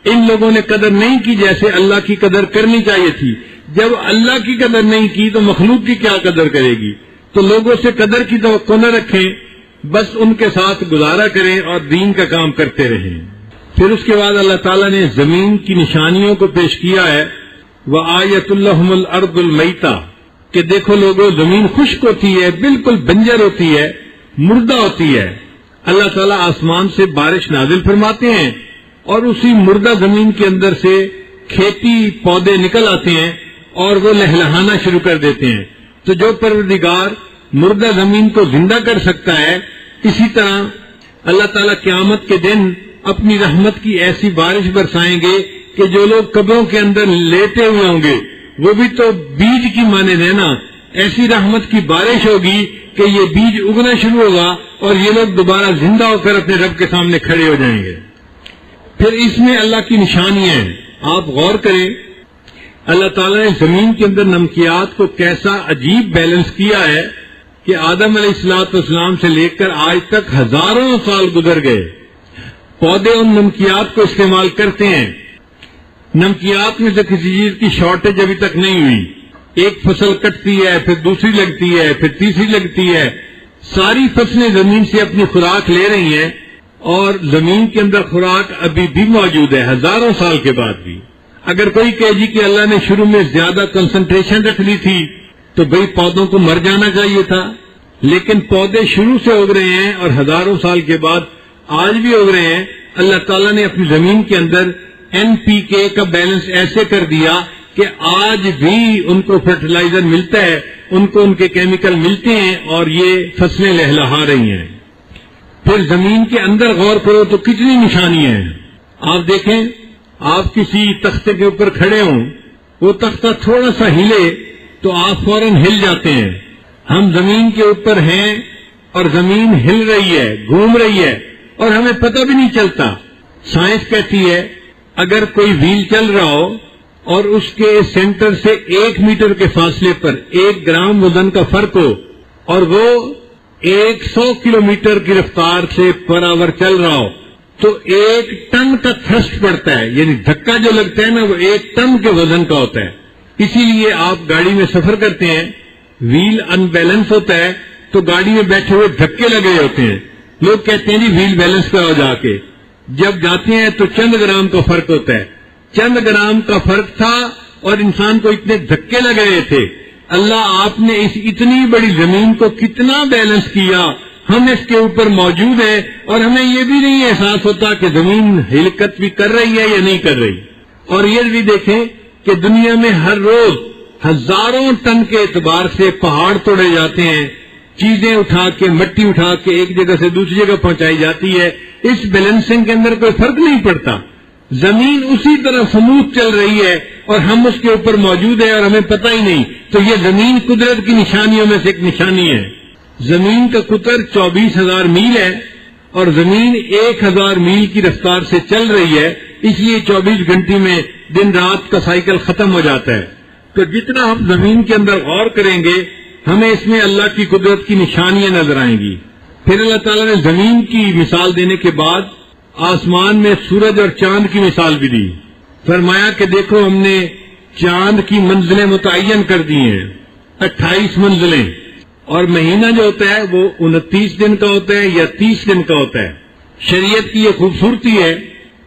ان لوگوں نے قدر نہیں کی جیسے اللہ کی قدر کرنی چاہیے تھی. جب اللہ کی قدر نہیں کی تو مخلوق کی کیا قدر کرے گی. تو لوگوں سے قدر کی توقع نہ رکھیں، بس ان کے ساتھ گزارا کریں اور دین کا کام کرتے رہیں. پھر اس کے بعد اللہ تعالیٰ نے زمین کی نشانیوں کو پیش کیا ہے، وَآیَةٌ لَهُمُ الْأَرْضُ الْمَيْتَةُ، کہ دیکھو لوگوں زمین خشک ہوتی ہے، بالکل بنجر ہوتی ہے، مردہ ہوتی ہے. اللہ تعالیٰ آسمان سے بارش نازل فرماتے ہیں اور اسی مردہ زمین کے اندر سے کھیتی پودے نکل آتے ہیں اور وہ لہلہانا شروع کر دیتے ہیں. تو جو پروردگار مردہ زمین کو زندہ کر سکتا ہے، اسی طرح اللہ تعالیٰ قیامت کے دن اپنی رحمت کی ایسی بارش برسائیں گے کہ جو لوگ قبروں کے اندر لیٹے ہوئے ہوں گے وہ بھی تو بیج کی مانند ہے نا، ایسی رحمت کی بارش ہوگی کہ یہ بیج اگنا شروع ہوگا اور یہ لوگ دوبارہ زندہ ہو کر اپنے رب کے سامنے کھڑے ہو جائیں گے. پھر اس میں اللہ کی نشانیاں ہیں، آپ غور کریں اللہ تعالیٰ نے زمین کے اندر نمکیات کو کیسا عجیب بیلنس کیا ہے کہ آدم علیہ السلام سے لے کر آج تک ہزاروں سال گزر گئے، پودے ان نمکیات کو استعمال کرتے ہیں. نمکیات میں سے کسی چیز کی شارٹیج ابھی تک نہیں ہوئی. ایک فصل کٹتی ہے، پھر دوسری لگتی ہے، پھر تیسری لگتی ہے. ساری فصلیں زمین سے اپنی خوراک لے رہی ہیں اور زمین کے اندر خوراک ابھی بھی موجود ہے ہزاروں سال کے بعد بھی. اگر کوئی کہے جی کہ اللہ نے شروع میں زیادہ کنسنٹریشن رکھ لی تھی تو بھئی پودوں کو مر جانا چاہیے تھا، لیکن پودے شروع سے اگ رہے ہیں اور ہزاروں سال کے بعد آج بھی اگ رہے ہیں. اللہ تعالیٰ نے اپنی زمین کے اندر NPK کا بیلنس ایسے کر دیا کہ آج بھی ان کو فرٹیلائزر ملتا ہے، ان کو ان کے کیمیکل ملتے ہیں اور یہ فصلیں لہلہا رہی ہیں. پھر زمین کے اندر غور کرو تو کتنی نشانیاں ہیں. آپ دیکھیں، آپ کسی تختے کے اوپر کھڑے ہوں، وہ تختہ تھوڑا سا ہلے تو آپ فوراً ہل جاتے ہیں. ہم زمین کے اوپر ہیں اور زمین ہل رہی ہے، گھوم رہی ہے اور ہمیں پتہ بھی نہیں چلتا۔ سائنس کہتی ہے اگر کوئی وہیل چل رہا ہو اور اس کے سینٹر سے 1 میٹر کے فاصلے پر 1 گرام وزن کا فرق ہو اور وہ 100 کلومیٹر کی رفتار سے پر آور چل رہا ہو تو 1 ٹن کا تھرسٹ پڑتا ہے، یعنی دھکا جو لگتا ہے نا وہ 1 ٹن کے وزن کا ہوتا ہے۔ اسی لیے آپ گاڑی میں سفر کرتے ہیں، وہیل ان بیلنس ہوتا ہے تو گاڑی میں بیٹھے ہوئے دھکے لگے ہوتے ہیں، لوگ کہتے ہیں جی وہیل بیلنس پہ ہو جا کے، جب جاتے ہیں تو چند گرام کا فرق ہوتا ہے، چند گرام کا فرق تھا اور انسان کو اتنے دھکے لگ رہے تھے۔ اللہ آپ نے اس اتنی بڑی زمین کو کتنا بیلنس کیا، ہم اس کے اوپر موجود ہیں اور ہمیں یہ بھی نہیں احساس ہوتا کہ زمین حرکت بھی کر رہی ہے یا نہیں کر رہی۔ اور یہ بھی دیکھیں کہ دنیا میں ہر روز ہزاروں ٹن کے اعتبار سے پہاڑ توڑے جاتے ہیں، چیزیں اٹھا کے مٹی اٹھا کے ایک جگہ سے دوسری جگہ پہنچائی جاتی ہے، اس بیلنسنگ کے اندر کوئی فرق نہیں پڑتا۔ زمین اسی طرح سموتھ چل رہی ہے اور ہم اس کے اوپر موجود ہیں اور ہمیں پتہ ہی نہیں۔ تو یہ زمین قدرت کی نشانیوں میں سے ایک نشانی ہے۔ زمین کا قطر 24,000 میل ہے اور زمین 1,000 میل کی رفتار سے چل رہی ہے، اس لیے 24 گھنٹے میں دن رات کا سائیکل ختم ہو جاتا ہے۔ تو جتنا ہم زمین کے اندر غور کریں گے ہمیں اس میں اللہ کی قدرت کی نشانیاں نظر آئیں گی۔ پھر اللہ تعالیٰ نے زمین کی مثال دینے کے بعد آسمان میں سورج اور چاند کی مثال بھی دی۔ فرمایا کہ دیکھو ہم نے چاند کی منزلیں متعین کر دی ہیں، 28 منزلیں، اور مہینہ جو ہوتا ہے وہ 29 دن کا ہوتا ہے یا 30 دن کا ہوتا ہے۔ شریعت کی یہ خوبصورتی ہے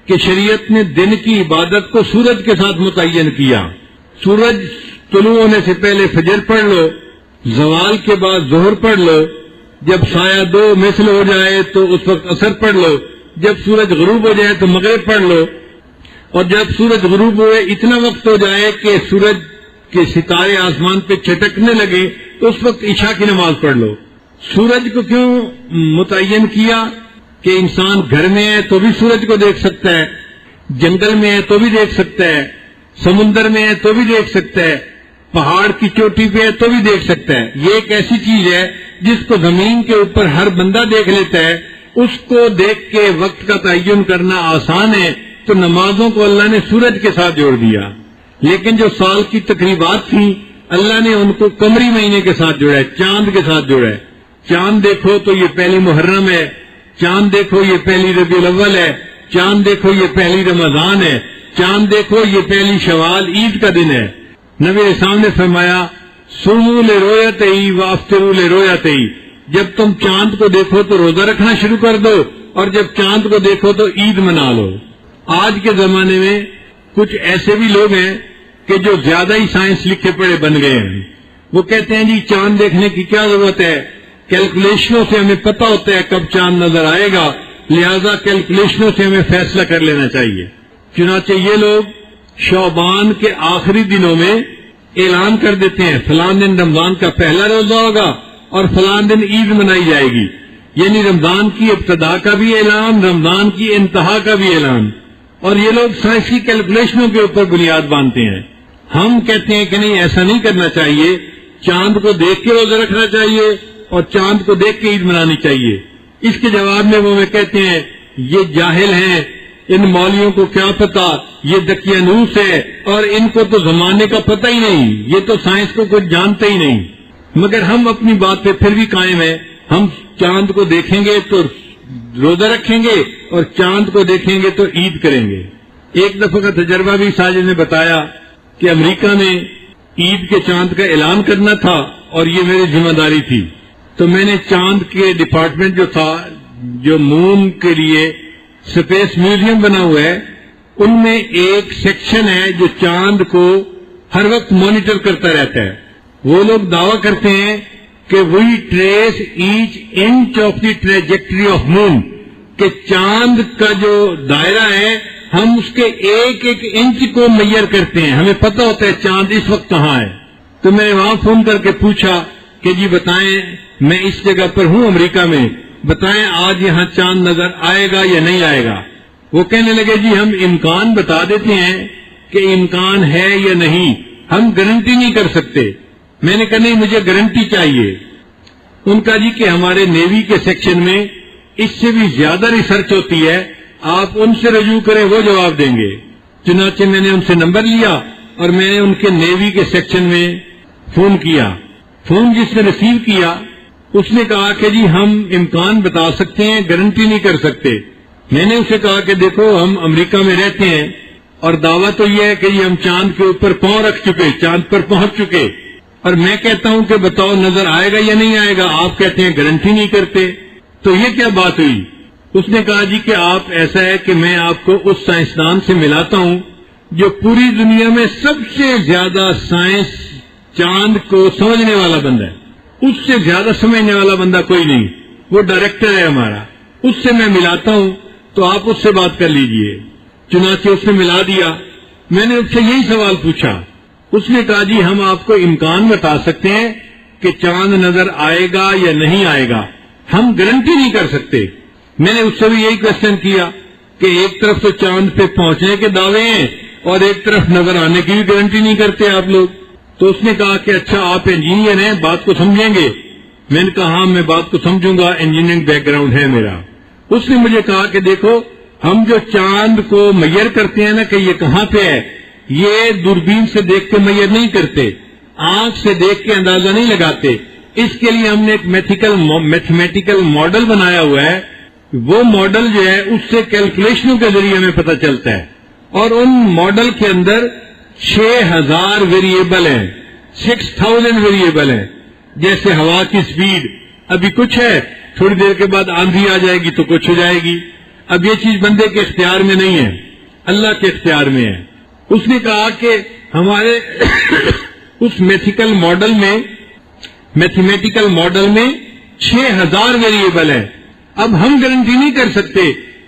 کہ شریعت نے دن کی عبادت کو سورج کے ساتھ متعین کیا۔ سورج طلوع ہونے سے پہلے فجر پڑھ لو، زوال کے بعد ظہر پڑھ لو، جب سایہ 2 مثل ہو جائے تو اس وقت عصر پڑھ لو، جب سورج غروب ہو جائے تو مغرب پڑھ لو، اور جب سورج غروب ہوئے اتنا وقت ہو جائے کہ سورج کے ستارے آسمان پہ چٹکنے لگے تو اس وقت عشاء کی نماز پڑھ لو۔ سورج کو کیوں متعین کیا؟ کہ انسان گھر میں ہے تو بھی سورج کو دیکھ سکتا ہے، جنگل میں ہے تو بھی دیکھ سکتا ہے، سمندر میں ہے تو بھی دیکھ سکتا ہے، پہاڑ کی چوٹی پہ ہے تو بھی دیکھ سکتا ہے۔ یہ ایک ایسی چیز ہے جس کو زمین کے اوپر ہر بندہ دیکھ لیتا ہے، اس کو دیکھ کے وقت کا تعین کرنا آسان ہے، تو نمازوں کو اللہ نے سورج کے ساتھ جوڑ دیا۔ لیکن جو سال کی تقریبات تھیں اللہ نے ان کو قمری مہینے کے ساتھ جوڑا ہے، چاند کے ساتھ جوڑا ہے۔ چاند دیکھو تو یہ پہلی محرم ہے، چاند دیکھو یہ پہلی ربیع الاول ہے، چاند دیکھو یہ پہلی رمضان ہے، چاند دیکھو یہ پہلی شوال عید کا دن ہے۔ نبی اسلام نے فرمایا صوموا لرؤیتہ وافطروا لرؤیتہ، جب تم چاند کو دیکھو تو روزہ رکھنا شروع کر دو اور جب چاند کو دیکھو تو عید منا لو۔ آج کے زمانے میں کچھ ایسے بھی لوگ ہیں کہ جو زیادہ ہی سائنس لکھے پڑھے بن گئے ہیں، وہ کہتے ہیں جی چاند دیکھنے کی کیا ضرورت ہے، کیلکولیشنوں سے ہمیں پتہ ہوتا ہے کب چاند نظر آئے گا، لہذا کیلکولیشنوں سے ہمیں فیصلہ کر لینا چاہیے۔ چنانچہ یہ لوگ شعبان کے آخری دنوں میں اعلان کر دیتے ہیں فلاں دن رمضان کا پہلا روزہ ہوگا اور فلاں دن عید منائی جائے گی، یعنی رمضان کی ابتدا کا بھی اعلان، رمضان کی انتہا کا بھی اعلان، اور یہ لوگ سائنسی کیلکولیشنوں کے اوپر بنیاد باندھتے ہیں۔ ہم کہتے ہیں کہ نہیں، ایسا نہیں کرنا چاہیے، چاند کو دیکھ کے روزہ رکھنا چاہیے اور چاند کو دیکھ کے عید منانی چاہیے۔ اس کے جواب میں وہ کہتے ہیں یہ جاہل ہیں، ان مولویوں کو کیا پتا، یہ دقیانوس ہے اور ان کو تو زمانے کا پتہ ہی نہیں، یہ تو سائنس کو کچھ جانتے ہی نہیں۔ مگر ہم اپنی بات پہ پھر بھی قائم ہیں، ہم چاند کو دیکھیں گے تو روزہ رکھیں گے اور چاند کو دیکھیں گے تو عید کریں گے۔ ایک دفعہ کا تجربہ بھی ساجد نے بتایا کہ امریکہ میں عید کے چاند کا اعلان کرنا تھا اور یہ میری ذمہ داری تھی، تو میں نے چاند کے ڈپارٹمنٹ جو تھا، جو مون کے لیے اسپیس میوزیم بنا ہوا ہے، ان میں ایک سیکشن ہے جو چاند کو ہر وقت مانیٹر کرتا رہتا ہے۔ وہ لوگ دعویٰ کرتے ہیں کہ we trace each inch of the trajectory of moon, کہ چاند کا جو دائرہ ہے ہم اس کے ایک ایک انچ کو میئر کرتے ہیں، ہمیں پتہ ہوتا ہے چاند اس وقت کہاں ہے۔ تو میں نے وہاں فون کر کے پوچھا کہ جی بتائیں، میں اس جگہ پر ہوں امریکہ میں، بتائیں آج یہاں چاند نظر آئے گا یا نہیں آئے گا؟ وہ کہنے لگے جی ہم امکان بتا دیتے ہیں کہ امکان ہے یا نہیں، ہم گارنٹی نہیں کر سکتے۔ میں نے کہا نہیں، مجھے گارنٹی چاہیے۔ ان کا جی کہ ہمارے نیوی کے سیکشن میں اس سے بھی زیادہ ریسرچ ہوتی ہے، آپ ان سے رجوع کریں، وہ جواب دیں گے۔ چنانچہ میں نے ان سے نمبر لیا اور میں نے ان کے نیوی کے سیکشن میں فون کیا۔ فون جس نے ریسیو کیا اس نے کہا کہ جی ہم امکان بتا سکتے ہیں، گارنٹی نہیں کر سکتے۔ میں نے اسے کہا کہ دیکھو ہم امریکہ میں رہتے ہیں اور دعویٰ تو یہ ہے کہ یہ ہم چاند کے اوپر پاؤں رکھ چکے، چاند پر پہنچ چکے، اور میں کہتا ہوں کہ بتاؤ نظر آئے گا یا نہیں آئے گا، آپ کہتے ہیں گارنٹی نہیں کرتے، تو یہ کیا بات ہوئی؟ اس نے کہا جی کہ آپ ایسا ہے کہ میں آپ کو اس سائنسدان سے ملاتا ہوں جو پوری دنیا میں سب سے زیادہ سائنس چاند کو سمجھنے والا بندہ ہے، اس سے زیادہ سمجھنے والا بندہ کوئی نہیں، وہ ڈائریکٹر ہے ہمارا، اس سے میں ملاتا ہوں تو آپ اس سے بات کر لیجئے۔ چنانچہ اس نے ملا دیا۔ میں نے اس سے یہی سوال پوچھا، اس نے کہا جی ہم آپ کو امکان بتا سکتے ہیں کہ چاند نظر آئے گا یا نہیں آئے گا، ہم گارنٹی نہیں کر سکتے۔ میں نے اس سے بھی یہی کوشچن کیا کہ ایک طرف تو چاند پہ پہنچنے کے دعوے ہیں اور ایک طرف نظر آنے کی بھی گارنٹی نہیں کرتے آپ لوگ۔ تو اس نے کہا کہ اچھا آپ انجینئر ہیں، بات کو سمجھیں گے؟ میں نے کہا ہاں میں بات کو سمجھوں گا، انجینئرنگ بیک گراؤنڈ ہے میرا۔ اس نے مجھے کہا کہ دیکھو ہم جو چاند کو میئر کرتے ہیں نا کہ یہ کہاں پہ ہے، یہ دوربین سے دیکھ کے میئر نہیں کرتے، آنکھ سے دیکھ کے اندازہ نہیں لگاتے، اس کے لیے ہم نے ایک میتھمیٹیکل ماڈل بنایا ہوا ہے، وہ ماڈل جو ہے اس سے کیلکولیشنوں کے ذریعے ہمیں پتہ چلتا ہے، اور ان ماڈل کے اندر 6000 ویریبل ہیں، 6000 ویریبل ہیں، جیسے ہوا کی سپیڈ ابھی کچھ ہے، تھوڑی دیر کے بعد آندھی آ جائے گی تو کچھ ہو جائے گی۔ اب یہ چیز بندے کے اختیار میں نہیں ہے، اللہ کے اختیار میں ہے۔ اس نے کہا کہ ہمارے اس میتھمیٹیکل ماڈل میں 6000 ویریبل ہیں۔ اب ہم گارنٹی نہیں کر سکتے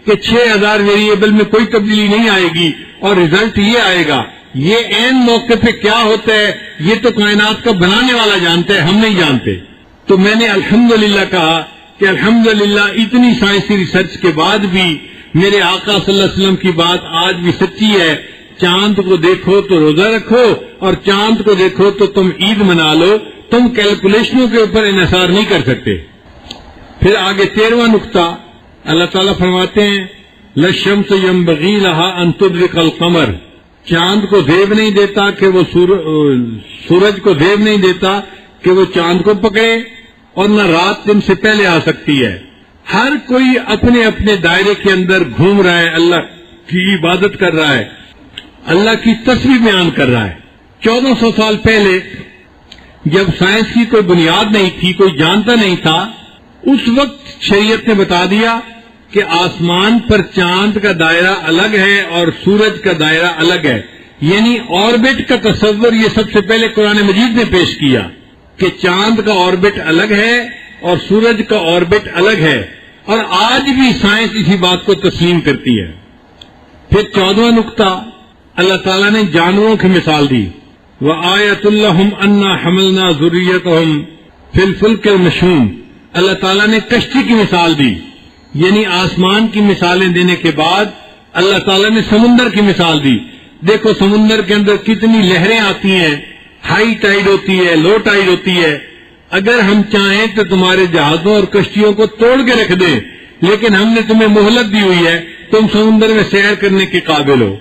کہ 6000 ویریبل میں کوئی تبدیلی نہیں آئے گی اور ریزلٹ یہ آئے گا، یہ عین موقع پہ کیا ہوتا ہے یہ تو کائنات کا بنانے والا جانتا ہے، ہم نہیں جانتے۔ تو میں نے الحمدللہ کہا کہ الحمدللہ اتنی سائنسی ریسرچ کے بعد بھی میرے آقا صلی اللہ علیہ وسلم کی بات آج بھی سچی ہے، چاند کو دیکھو تو روزہ رکھو اور چاند کو دیکھو تو تم عید منا لو، تم کیلکولیشنوں کے اوپر انحصار نہیں کر سکتے۔ پھر آگے 13واں نقطہ اللہ تعالیٰ فرماتے ہیں لَلشَّمْسِ يَنبَغِي لَهَا أَن تُدْرِكَ الْقَمَرَ، چاند کو زیب نہیں دیتا کہ وہ سورج کو زیب نہیں دیتا کہ وہ چاند کو پکڑے، اور نہ رات دن سے پہلے آ سکتی ہے۔ ہر کوئی اپنے اپنے دائرے کے اندر گھوم رہا ہے، اللہ کی عبادت کر رہا ہے، اللہ کی تصویر بیان کر رہا ہے۔ 1400 سال پہلے جب سائنس کی کوئی بنیاد نہیں تھی، کوئی جانتا نہیں تھا، اس وقت شریعت نے بتا دیا کہ آسمان پر چاند کا دائرہ الگ ہے اور سورج کا دائرہ الگ ہے، یعنی آربٹ کا تصور یہ سب سے پہلے قرآن مجید نے پیش کیا کہ چاند کا آربٹ الگ ہے اور سورج کا آربٹ الگ ہے، اور آج بھی سائنس اسی بات کو تسلیم کرتی ہے۔ پھر 14واں نقطہ اللہ تعالیٰ نے جانوروں کی مثال دی، وَآیَةٌ لَّهُمْ أَنَّا حَمَلْنَا ذُرِّيَّتَهُمْ فِي الْفُلْكِ الْمَشْحُونِ، اللہ تعالیٰ نے کشتی کی مثال دی، یعنی آسمان کی مثالیں دینے کے بعد اللہ تعالیٰ نے سمندر کی مثال دی۔ دیکھو سمندر کے اندر کتنی لہریں آتی ہیں، ہائی ٹائیڈ ہوتی ہے، لو ٹائیڈ ہوتی ہے، اگر ہم چاہیں تو تمہارے جہازوں اور کشتیوں کو توڑ کے رکھ دیں، لیکن ہم نے تمہیں مہلت دی ہوئی ہے، تم سمندر میں سیر کرنے کے قابل ہو۔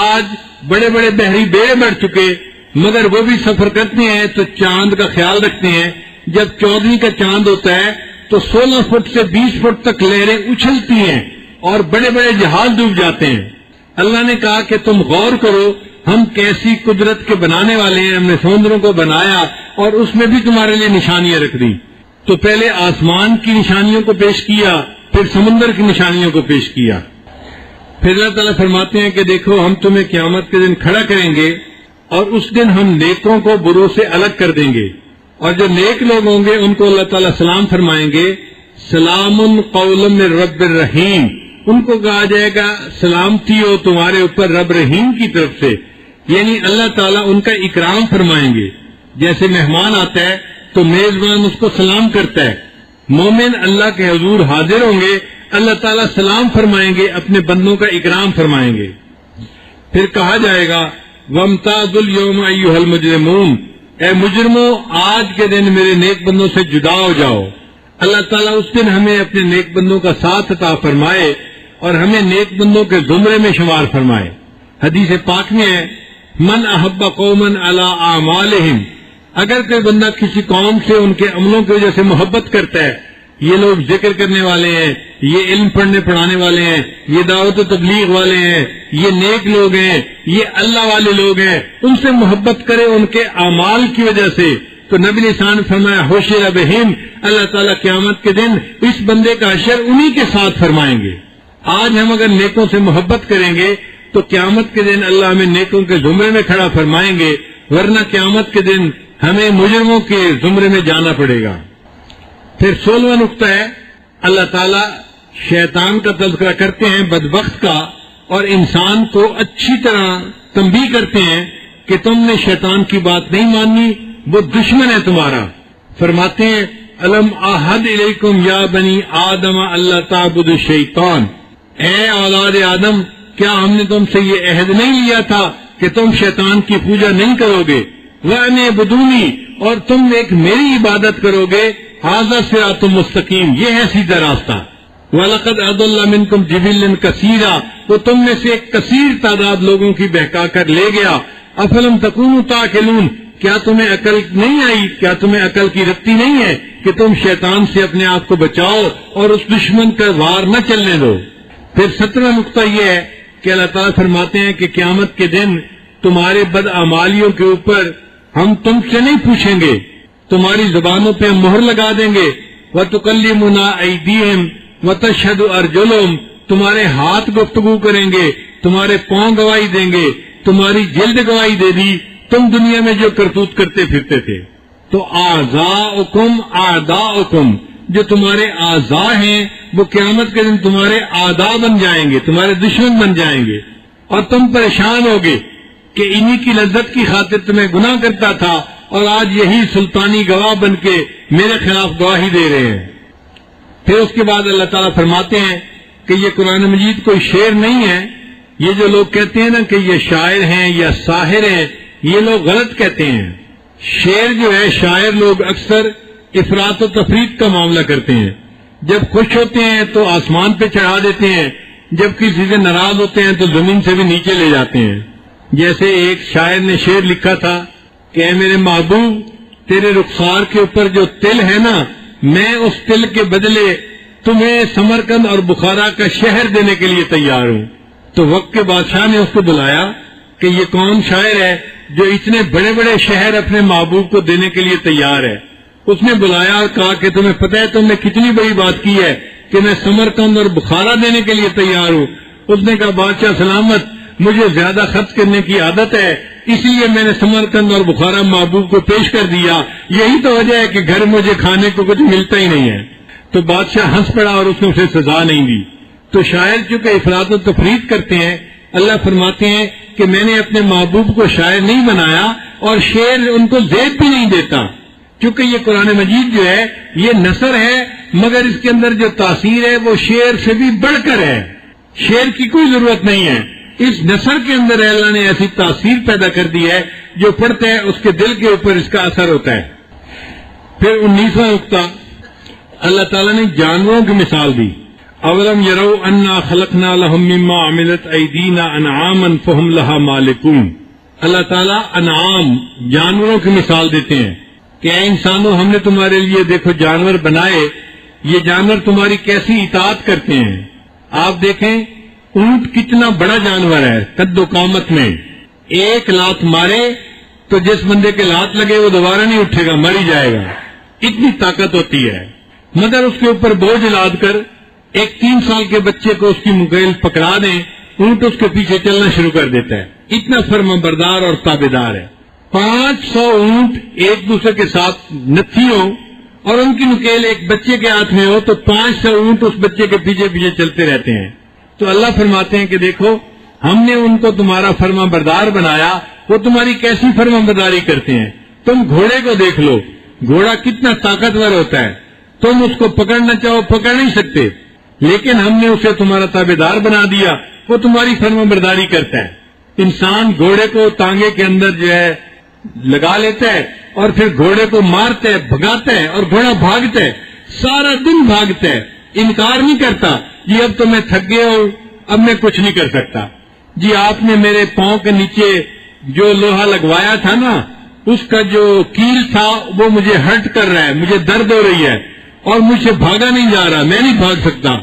آج بڑے بڑے بحری بیڑے بڑھ چکے، مگر وہ بھی سفر کرتے ہیں تو چاند کا خیال رکھتے ہیں، جب 14ویں کا چاند ہوتا ہے تو 16 فٹ سے 20 فٹ تک لہریں اچھلتی ہیں اور بڑے بڑے جہاز ڈوب جاتے ہیں۔ اللہ نے کہا کہ تم غور کرو ہم کیسی قدرت کے بنانے والے ہیں، ہم نے سمندروں کو بنایا اور اس میں بھی تمہارے لیے نشانیاں رکھ دی۔ تو پہلے آسمان کی نشانیوں کو پیش کیا، پھر سمندر کی نشانیوں کو پیش کیا۔ پھر اللہ تعالیٰ فرماتے ہیں کہ دیکھو ہم تمہیں قیامت کے دن کھڑا کریں گے اور اس دن ہم نیکوں کو بروں سے الگ کر دیں گے، اور جو نیک لوگ ہوں گے ان کو اللہ تعالیٰ سلام فرمائیں گے، سلام قولا من رب الرحیم، ان کو کہا جائے گا سلامتی ہو تمہارے اوپر رب رحیم کی طرف سے، یعنی اللہ تعالیٰ ان کا اکرام فرمائیں گے۔ جیسے مہمان آتا ہے تو میزبان اس کو سلام کرتا ہے، مومن اللہ کے حضور حاضر ہوں گے، اللہ تعالیٰ سلام فرمائیں گے، اپنے بندوں کا اکرام فرمائیں گے۔ پھر کہا جائے گا وَامْتَازُوا الْيَوْمَ أَيُّهَا الْمُجْرِمُونَ، اے مجرموں آج کے دن میرے نیک بندوں سے جدا ہو جاؤ. اللہ تعالیٰ اس دن ہمیں اپنے نیک بندوں کا ساتھ عطا فرمائے اور ہمیں نیک بندوں کے زمرے میں شمار فرمائے. حدیث پاک میں ہے من احب قوما علی اعمالہم، اگر کوئی بندہ کسی قوم سے ان کے عملوں کی وجہ سے محبت کرتا ہے، یہ لوگ ذکر کرنے والے ہیں، یہ علم پڑھنے پڑھانے والے ہیں، یہ دعوت و تبلیغ والے ہیں، یہ نیک لوگ ہیں، یہ اللہ والے لوگ ہیں، ان سے محبت کرے ان کے اعمال کی وجہ سے، تو نبی نے شان فرمایا حشر بہم، اللہ تعالیٰ قیامت کے دن اس بندے کا حشر انہی کے ساتھ فرمائیں گے. آج ہم اگر نیکوں سے محبت کریں گے تو قیامت کے دن اللہ ہمیں نیکوں کے زمرے میں کھڑا فرمائیں گے، ورنہ قیامت کے دن ہمیں مجرموں کے زمرے میں جانا پڑے گا. پھر 16واں نقطہ ہے اللہ تعالیٰ شیطان کا تذکرہ کرتے ہیں بدبخت کا، اور انسان کو اچھی طرح تنبیہ کرتے ہیں کہ تم نے شیطان کی بات نہیں مانی، وہ دشمن ہے تمہارا. فرماتے ہیں الم احد الیکم یا بنی آدم اللہ تعبدوا الشیطان، اے اولاد آدم کیا ہم نے تم سے یہ عہد نہیں لیا تھا کہ تم شیطان کی پوجا نہیں کرو گے، وَأَنِ اعْبُدُونِی، اور تم ایک میری عبادت کرو گے، ھذا صراط مستقیم، یہ ہے سیدھا راستہ. وَلَقَدْ أَضَلَّ مِنْكُمْ جِبِلًّا كَثِيرًا، وہ تم میں سے ایک کثیر تعداد لوگوں کی بہکا کر لے گیا. أَفَلَمْ تَكُونُوا تَعْقِلُونَ، کیا تمہیں عقل نہیں آئی، کیا تمہیں عقل کی رتی نہیں ہے کہ تم شیطان سے اپنے آپ کو بچاؤ اور اس دشمن کا وار نہ چلنے دو. پھر 17واں نقطہ یہ ہے کہ اللہ تعالیٰ فرماتے ہیں کہ قیامت کے دن تمہارے بدعمالیوں کے اوپر ہم تم سے نہیں پوچھیں گے، تمہاری زبانوں پہ ہم مہر لگا دیں گے. وَتُكَلِّمُنَا أَيْدِيهِمْ وَتَشْهَدُ أَرْجُلُهُمْ، تمہارے ہاتھ گفتگو کریں گے، تمہارے پاؤں گواہی دیں گے، تمہاری جلد گواہی دے دی تم دنیا میں جو کرتوت کرتے پھرتے تھے. تو اعضاؤکم اعداؤکم، جو تمہارے اعضاء ہیں وہ قیامت کے دن تمہارے اعداء بن جائیں گے، تمہارے دشمن بن جائیں گے، اور تم پریشان ہوگے کہ انہی کی لذت کی خاطر تمہیں گناہ کرتا تھا اور آج یہی سلطانی گواہ بن کے میرے خلاف گواہی دے رہے ہیں. پھر اس کے بعد اللہ تعالیٰ فرماتے ہیں کہ یہ قرآن مجید کوئی شعر نہیں ہے. یہ جو لوگ کہتے ہیں نا کہ یہ شاعر ہیں یا ساحر ہیں، یہ لوگ غلط کہتے ہیں. شعر جو ہے، شاعر لوگ اکثر افراط و تفریط کا معاملہ کرتے ہیں. جب خوش ہوتے ہیں تو آسمان پہ چڑھا دیتے ہیں، جب کسی سے ناراض ہوتے ہیں تو زمین سے بھی نیچے لے جاتے ہیں. جیسے ایک شاعر نے شعر لکھا تھا کہ اے میرے محبوب، تیرے رخسار کے اوپر جو تل ہے نا، میں اس تل کے بدلے تمہیں سمرقند اور بخارا کا شہر دینے کے لیے تیار ہوں. تو وقت کے بادشاہ نے اس کو بلایا کہ یہ کون شاعر ہے جو اتنے بڑے بڑے شہر اپنے محبوب کو دینے کے لیے تیار ہے. اس نے بلایا اور کہا کہ تمہیں پتہ ہے تم نے کتنی بڑی بات کی ہے کہ میں سمرقند اور بخارا دینے کے لیے تیار ہوں. اس نے کہا بادشاہ سلامت، مجھے زیادہ خرچ کرنے کی عادت ہے، اس لیے میں نے سمرقند اور بخارا محبوب کو پیش کر دیا. یہی تو وجہ ہے کہ گھر مجھے کھانے کو کچھ ملتا ہی نہیں ہے. تو بادشاہ ہنس پڑا اور اس نے اسے سزا نہیں دی. تو شاعر چونکہ افراط و تفریط کرتے ہیں، اللہ فرماتے ہیں کہ میں نے اپنے محبوب کو شاعر نہیں بنایا اور شعر ان کو زیب بھی نہیں دیتا، کیونکہ یہ قرآن مجید جو ہے یہ نثر ہے، مگر اس کے اندر جو تاثیر ہے وہ شعر سے بھی بڑھ کر ہے. شعر کی کوئی ضرورت نہیں ہے، اس نثر کے اندر اللہ نے ایسی تاثیر پیدا کر دی ہے جو پڑھتا ہے اس کے دل کے اوپر اس کا اثر ہوتا ہے. پھر 19واں نقطہ، اللہ تعالیٰ نے جانوروں کی مثال دی. اولم یرو انا خلقنا لهم مما عملت ایدینا انعاما فهم لها مالکون. اللہ تعالیٰ انعام جانوروں کی مثال دیتے ہیں کہ اے انسانوں، ہم نے تمہارے لیے دیکھو جانور بنائے، یہ جانور تمہاری کیسی اطاعت کرتے ہیں. آپ دیکھیں اونٹ کتنا بڑا جانور ہے، قد و قامت میں، ایک لات مارے تو جس بندے کے لات لگے وہ دوبارہ نہیں اٹھے گا، مر ہی جائے گا، اتنی طاقت ہوتی ہے. مگر اس کے اوپر بوجھ لاد کر ایک 3 سال کے بچے کو اس کی مکیل پکڑا دیں، اونٹ اس کے پیچھے چلنا شروع کر دیتا ہے. اتنا فرما بردار اور تابعدار ہے. 500 اونٹ ایک دوسرے کے ساتھ نتھی ہو اور ان کی نکیل ایک بچے کے ہاتھ میں ہو تو 500 اونٹ اس بچے کے پیچھے پیچھے چلتے رہتے ہیں. تو اللہ فرماتے ہیں کہ دیکھو ہم نے ان کو تمہارا فرما بردار بنایا، وہ تمہاری کیسی فرما برداری کرتے ہیں. تم گھوڑے کو دیکھ لو، گھوڑا کتنا طاقتور ہوتا ہے، تم اس کو پکڑنا چاہو پکڑ نہیں سکتے، لیکن ہم نے اسے تمہارا تابعدار بنا دیا، وہ تمہاری فرما برداری کرتا ہے. انسان گھوڑے کو تانگے کے اندر جو ہے لگا لیتا ہے اور پھر گھوڑے کو مارتا ہے، بھگاتا ہے، اور گھوڑا بھاگتا ہے، سارا دن بھاگتا ہے، انکار نہیں کرتا جی اب تو میں تھک گیا ہوں، اب میں کچھ نہیں کر سکتا، جی آپ نے میرے پاؤں کے نیچے جو لوہا لگوایا تھا نا اس کا جو کیل تھا وہ مجھے ہرٹ کر رہا ہے، مجھے درد ہو رہی ہے اور مجھ سے بھاگا نہیں جا رہا، میں نہیں بھاگ سکتا۔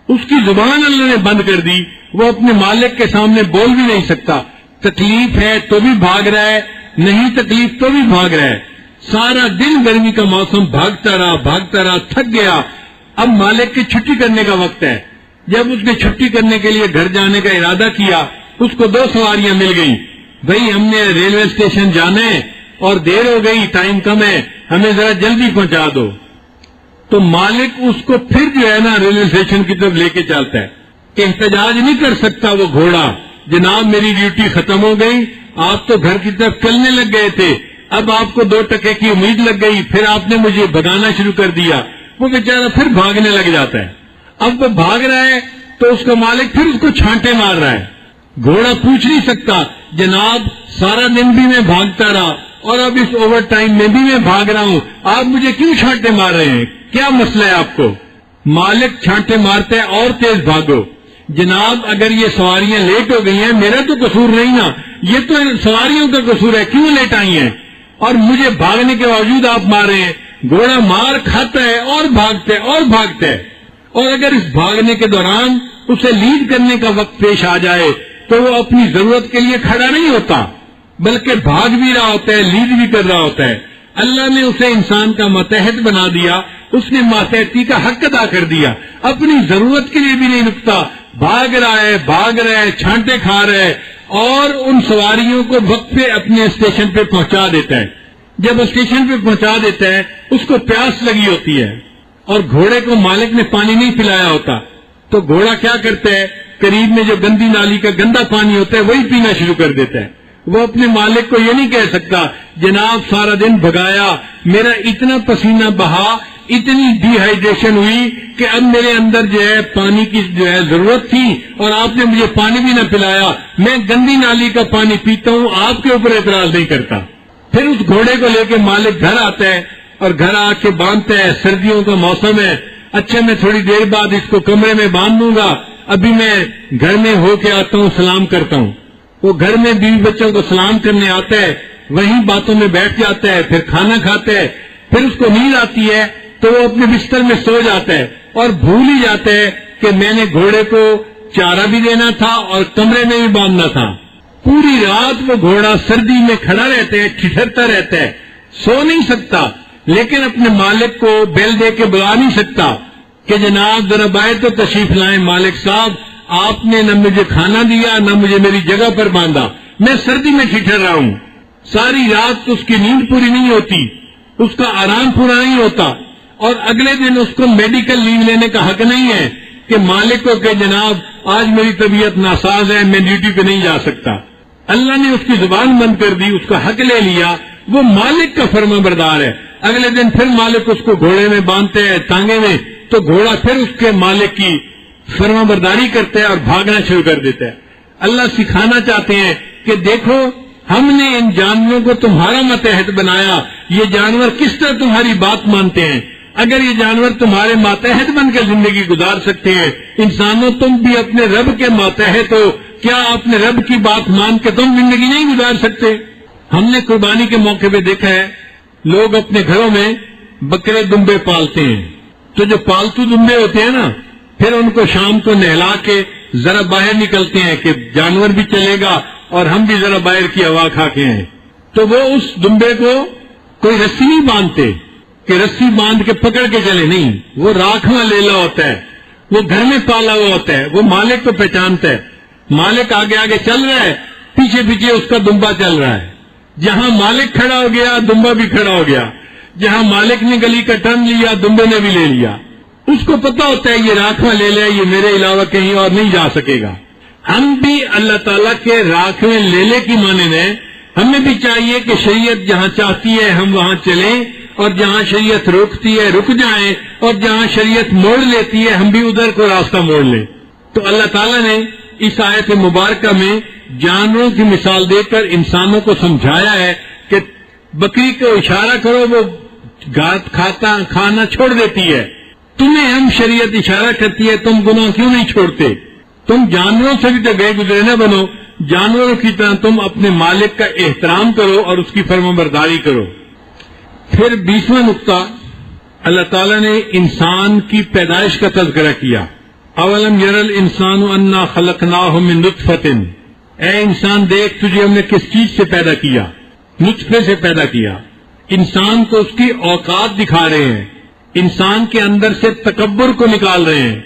اس کی زبان اللہ نے بند کر دی، وہ اپنے مالک کے سامنے بول بھی نہیں سکتا، تکلیف ہے تو بھی بھاگ رہا ہے، نہیں تکلیف تو بھی بھاگ رہا ہے، سارا دن گرمی کا موسم بھاگتا رہا، تھک گیا۔ اب مالک کی چھٹی کرنے کا وقت ہے، جب اس نے چھٹی کرنے کے لیے گھر جانے کا ارادہ کیا، اس کو 2 سواریاں مل گئیں، بھئی ہم نے ریلوے اسٹیشن جانا ہے اور دیر ہو گئی، ٹائم کم ہے، ہمیں ذرا جلدی پہنچا دو۔ تو مالک اس کو پھر جو ہے نا ریلوے اسٹیشن کی طرف لے کے چلتا ہے کہ احتجاج نہیں کر سکتا وہ گھوڑا، جناب میری ڈیوٹی ختم ہو گئی، آپ تو گھر کی طرف چلنے لگ گئے تھے، اب آپ کو 2 ٹکے کی امید لگ گئی، پھر آپ نے مجھے بھگانا شروع کر دیا۔ وہ بیچارہ پھر بھاگنے لگ جاتا ہے، اب وہ بھاگ رہا ہے تو اس کا مالک پھر اس کو چھانٹے مار رہا ہے۔ گھوڑا پوچھ نہیں سکتا جناب سارا دن بھی میں بھاگتا رہا اور اب اس اوور ٹائم میں بھی میں بھاگ رہا ہوں، آپ مجھے کیوں چھانٹے مار رہے ہیں، کیا مسئلہ ہے آپ کو؟ مالک چھانٹے مارتا ہے اور تیز بھاگو، جناب اگر یہ سواریاں لیٹ ہو گئی ہیں میرا تو قصور نہیں نا، یہ تو سواریوں کا قصور ہے، کیوں لیٹ آئی ہیں اور مجھے بھاگنے کے باوجود آپ مار رہے ہیں۔ گھوڑا مار کھاتا ہے اور بھاگتا ہے، اور اگر اس بھاگنے کے دوران اسے لیڈ کرنے کا وقت پیش آ جائے تو وہ اپنی ضرورت کے لیے کھڑا نہیں ہوتا بلکہ بھاگ بھی رہا ہوتا ہے، لیڈ بھی کر رہا ہوتا ہے۔ اللہ نے اسے انسان کا ماتحت بنا دیا، اس نے ماتحتی کا حق ادا کر دیا، اپنی ضرورت کے لیے بھی نہیں رکتا، بھاگ رہا ہے، چھانٹے کھا رہا ہے اور ان سواریوں کو وقت پہ اپنے اسٹیشن پہ پہنچا دیتا ہے۔ جب اسٹیشن پہ پہنچا دیتا ہے اس کو پیاس لگی ہوتی ہے اور گھوڑے کو مالک نے پانی نہیں پلایا ہوتا تو گھوڑا کیا کرتا ہے، قریب میں جو گندی نالی کا گندا پانی ہوتا ہے وہی پینا شروع کر دیتا ہے۔ وہ اپنے مالک کو یہ نہیں کہہ سکتا جناب سارا دن بھگایا، میرا اتنا پسینہ بہا، اتنی ڈی ہائیڈریشن ہوئی کہ اب میرے اندر جو ہے پانی کی جو ہے ضرورت تھی اور آپ نے مجھے پانی بھی نہ پلایا، میں گندی نالی کا پانی پیتا ہوں، آپ کے اوپر اعتراض نہیں کرتا۔ پھر اس گھوڑے کو لے کے مالک گھر آتا ہے اور گھر آ کے باندھتا ہے، سردیوں کا موسم ہے، اچھا میں تھوڑی دیر بعد اس کو کمرے میں باندھ دوں گا، ابھی میں گھر میں ہو کے آتا ہوں، سلام کرتا ہوں۔ وہ گھر میں بیوی بچوں کو سلام کرنے آتا ہے، وہیں باتوں میں بیٹھ جاتا ہے، پھر کھانا کھاتا ہے، پھر اس کو نیند آتی ہے تو وہ اپنے بستر میں سو جاتا ہے اور بھول ہی جاتا ہے کہ میں نے گھوڑے کو چارہ بھی دینا تھا اور کمرے میں بھی باندھنا تھا۔ پوری رات وہ گھوڑا سردی میں کھڑا رہتا ہے، ٹھٹھرتا رہتا ہے، سو نہیں سکتا، لیکن اپنے مالک کو بیل دے کے بلا نہیں سکتا کہ جناب ذرا باہر تو تشریف لائیں، مالک صاحب آپ نے نہ مجھے کھانا دیا نہ مجھے میری جگہ پر باندھا، میں سردی میں ٹھٹھر رہا ہوں۔ ساری رات اس کی نیند پوری نہیں ہوتی، اس کا آرام پورا نہیں ہوتا، اور اگلے دن اس کو میڈیکل لیو لینے کا حق نہیں ہے کہ مالک کو کہ جناب آج میری طبیعت ناساز ہے، میں ڈیوٹی پہ نہیں جا سکتا۔ اللہ نے اس کی زبان بند کر دی، اس کا حق لے لیا، وہ مالک کا فرما بردار ہے۔ اگلے دن پھر مالک اس کو گھوڑے میں باندھتے ہیں ٹانگے میں، تو گھوڑا پھر اس کے مالک کی فرما برداری کرتا ہے اور بھاگنا شروع کر دیتا ہے۔ اللہ سکھانا چاہتے ہیں کہ دیکھو ہم نے ان جانوروں کو تمہارا ماتحت بنایا، یہ جانور کس طرح تمہاری بات مانتے ہیں، اگر یہ جانور تمہارے ماتحت بن کے زندگی گزار سکتے ہیں، انسانوں تم بھی اپنے رب کے ماتحت ہو، کیا اپنے رب کی بات مان کے تم زندگی نہیں گزار سکتے؟ ہم نے قربانی کے موقع پہ دیکھا ہے لوگ اپنے گھروں میں بکرے دمبے پالتے ہیں، تو جو پالتو دمبے ہوتے ہیں نا پھر ان کو شام کو نہلا کے ذرا باہر نکلتے ہیں کہ جانور بھی چلے گا اور ہم بھی ذرا باہر کی ہوا کھا کے ہیں، تو وہ اس دمبے کو کوئی رسی نہیں باندھتے کہ رسی باندھ کے پکڑ کے چلے، نہیں، وہ راکھواں لیلا ہوتا ہے، وہ گھر میں پالا ہوا ہوتا ہے، وہ مالک کو پہچانتا ہے، مالک آگے آگے چل رہا ہے، پیچھے پیچھے اس کا دمبا چل رہا ہے، جہاں مالک کھڑا ہو گیا دمبا بھی کھڑا ہو گیا، جہاں مالک نے گلی کا ٹرن لیا دمبے نے بھی لے لیا، اس کو پتا ہوتا ہے یہ راکھواں لیلا ہے، یہ میرے علاوہ کہیں اور نہیں جا سکے گا۔ ہم بھی اللہ تعالیٰ کے راکھویں لیلے کی مانند ہیں، ہمیں بھی چاہیے کہ شریعت جہاں چاہتی ہے ہم وہاں چلیں اور جہاں شریعت روکتی ہے رک جائیں اور جہاں شریعت موڑ لیتی ہے ہم بھی ادھر کو راستہ موڑ لیں۔ تو اللہ تعالیٰ نے اس آیت مبارکہ میں جانوروں کی مثال دے کر انسانوں کو سمجھایا ہے کہ بکری کو اشارہ کرو وہ کھانا چھوڑ دیتی ہے. تمہیں ہم شریعت اشارہ کرتی ہے تم گناہ کیوں نہیں چھوڑتے؟ تم جانوروں سے بھی تو گئے گزرے نہ بنو. جانوروں کی طرح تم اپنے مالک کا احترام کرو اور اس کی فرمانبرداری کرو. پھر 20واں نقطہ اللہ تعالیٰ نے انسان کی پیدائش کا تذکرہ کیا. اولم یرل انسان انا خلقناہ من نطفۃ، اے انسان دیکھ تجھے ہم نے کس چیز سے پیدا کیا؟ نطفے سے پیدا کیا. انسان کو اس کی اوقات دکھا رہے ہیں، انسان کے اندر سے تکبر کو نکال رہے ہیں،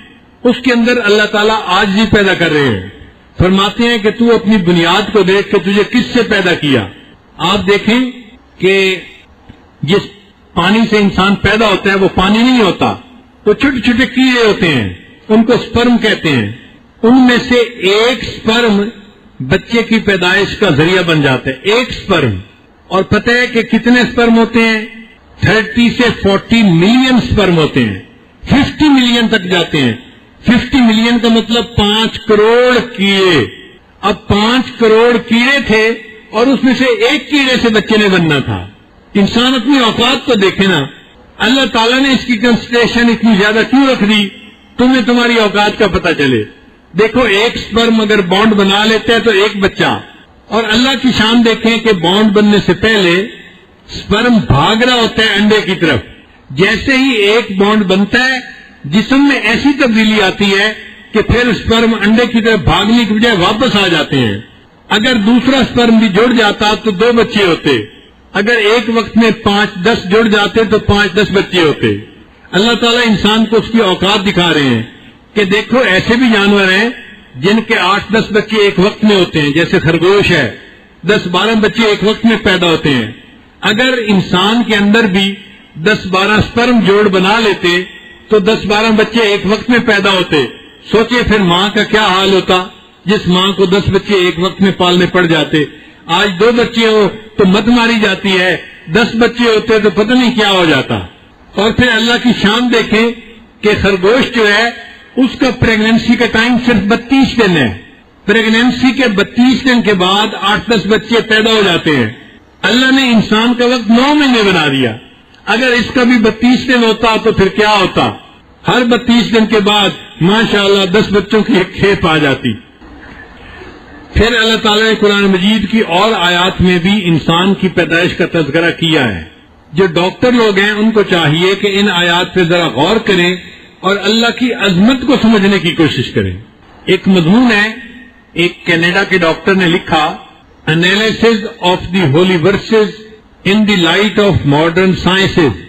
اس کے اندر اللہ تعالیٰ عاجزی پیدا کر رہے ہیں. فرماتے ہیں کہ تو اپنی بنیاد کو دیکھ کہ تجھے کس سے پیدا کیا. آپ دیکھیں کہ جس پانی سے انسان پیدا ہوتا ہے وہ پانی نہیں ہوتا، وہ چھوٹے چھوٹے کیڑے ہوتے ہیں، ان کو سپرم کہتے ہیں. ان میں سے ایک سپرم بچے کی پیدائش کا ذریعہ بن جاتا ہے، ایک سپرم. اور پتہ ہے کہ کتنے سپرم ہوتے ہیں؟ 30 سے 40 ملین سپرم ہوتے ہیں، 50 ملین تک جاتے ہیں. 50 ملین کا مطلب 5 کروڑ کیڑے. اب 5 کروڑ کیڑے تھے اور اس میں سے ایک کیڑے سے بچے نے بننا تھا. انسان اپنی اوقات کو دیکھے نا، اللہ تعالیٰ نے اس کی کنسنٹریشن اتنی زیادہ کیوں رکھ دی؟ تمہیں تمہاری اوقات کا پتہ چلے. دیکھو ایک سپرم اگر بانڈ بنا لیتے ہیں تو ایک بچہ، اور اللہ کی شان دیکھیں کہ بانڈ بننے سے پہلے سپرم بھاگ رہا ہوتا ہے انڈے کی طرف. جیسے ہی ایک بانڈ بنتا ہے جسم میں ایسی تبدیلی آتی ہے کہ پھر سپرم انڈے کی طرف بھاگنے کی بجائے واپس آ جاتے ہیں. اگر دوسرا سپرم بھی جڑ جاتا تو 2 بچے ہوتے. اگر ایک وقت میں 5-10 جڑ جاتے تو 5-10 بچے ہوتے. اللہ تعالیٰ انسان کو اس کی اوقات دکھا رہے ہیں کہ دیکھو ایسے بھی جانور ہیں جن کے 8-10 بچے ایک وقت میں ہوتے ہیں، جیسے خرگوش ہے، 10-12 بچے ایک وقت میں پیدا ہوتے ہیں. اگر انسان کے اندر بھی 10-12 سپرم جوڑ بنا لیتے تو 10-12 بچے ایک وقت میں پیدا ہوتے. سوچے پھر ماں کا کیا حال ہوتا جس ماں کو 10 بچے ایک وقت میں پالنے پڑ جاتے. آج 2 بچے ہو تو مت ماری جاتی ہے، 10 بچے ہوتے تو پتہ نہیں کیا ہو جاتا. اور پھر اللہ کی شان دیکھیں کہ خرگوش جو ہے اس کا پریگننسی کا ٹائم صرف 32 دن ہے. پریگننسی کے 32 دن کے بعد 8-10 بچے پیدا ہو جاتے ہیں. اللہ نے انسان کا وقت 9 مہینے بنا دیا. اگر اس کا بھی 32 دن ہوتا تو پھر کیا ہوتا؟ ہر 32 دن کے بعد ماشاءاللہ 10 بچوں کی ایک کھیپ آ جاتی. پھر اللہ تعالیٰ نے قرآن مجید کی اور آیات میں بھی انسان کی پیدائش کا تذکرہ کیا ہے. جو ڈاکٹر لوگ ہیں ان کو چاہیے کہ ان آیات پہ ذرا غور کریں اور اللہ کی عظمت کو سمجھنے کی کوشش کریں. ایک مضمون ہے، ایک کینیڈا کے ڈاکٹر نے لکھا، analysis of the holy verses in the light of modern sciences.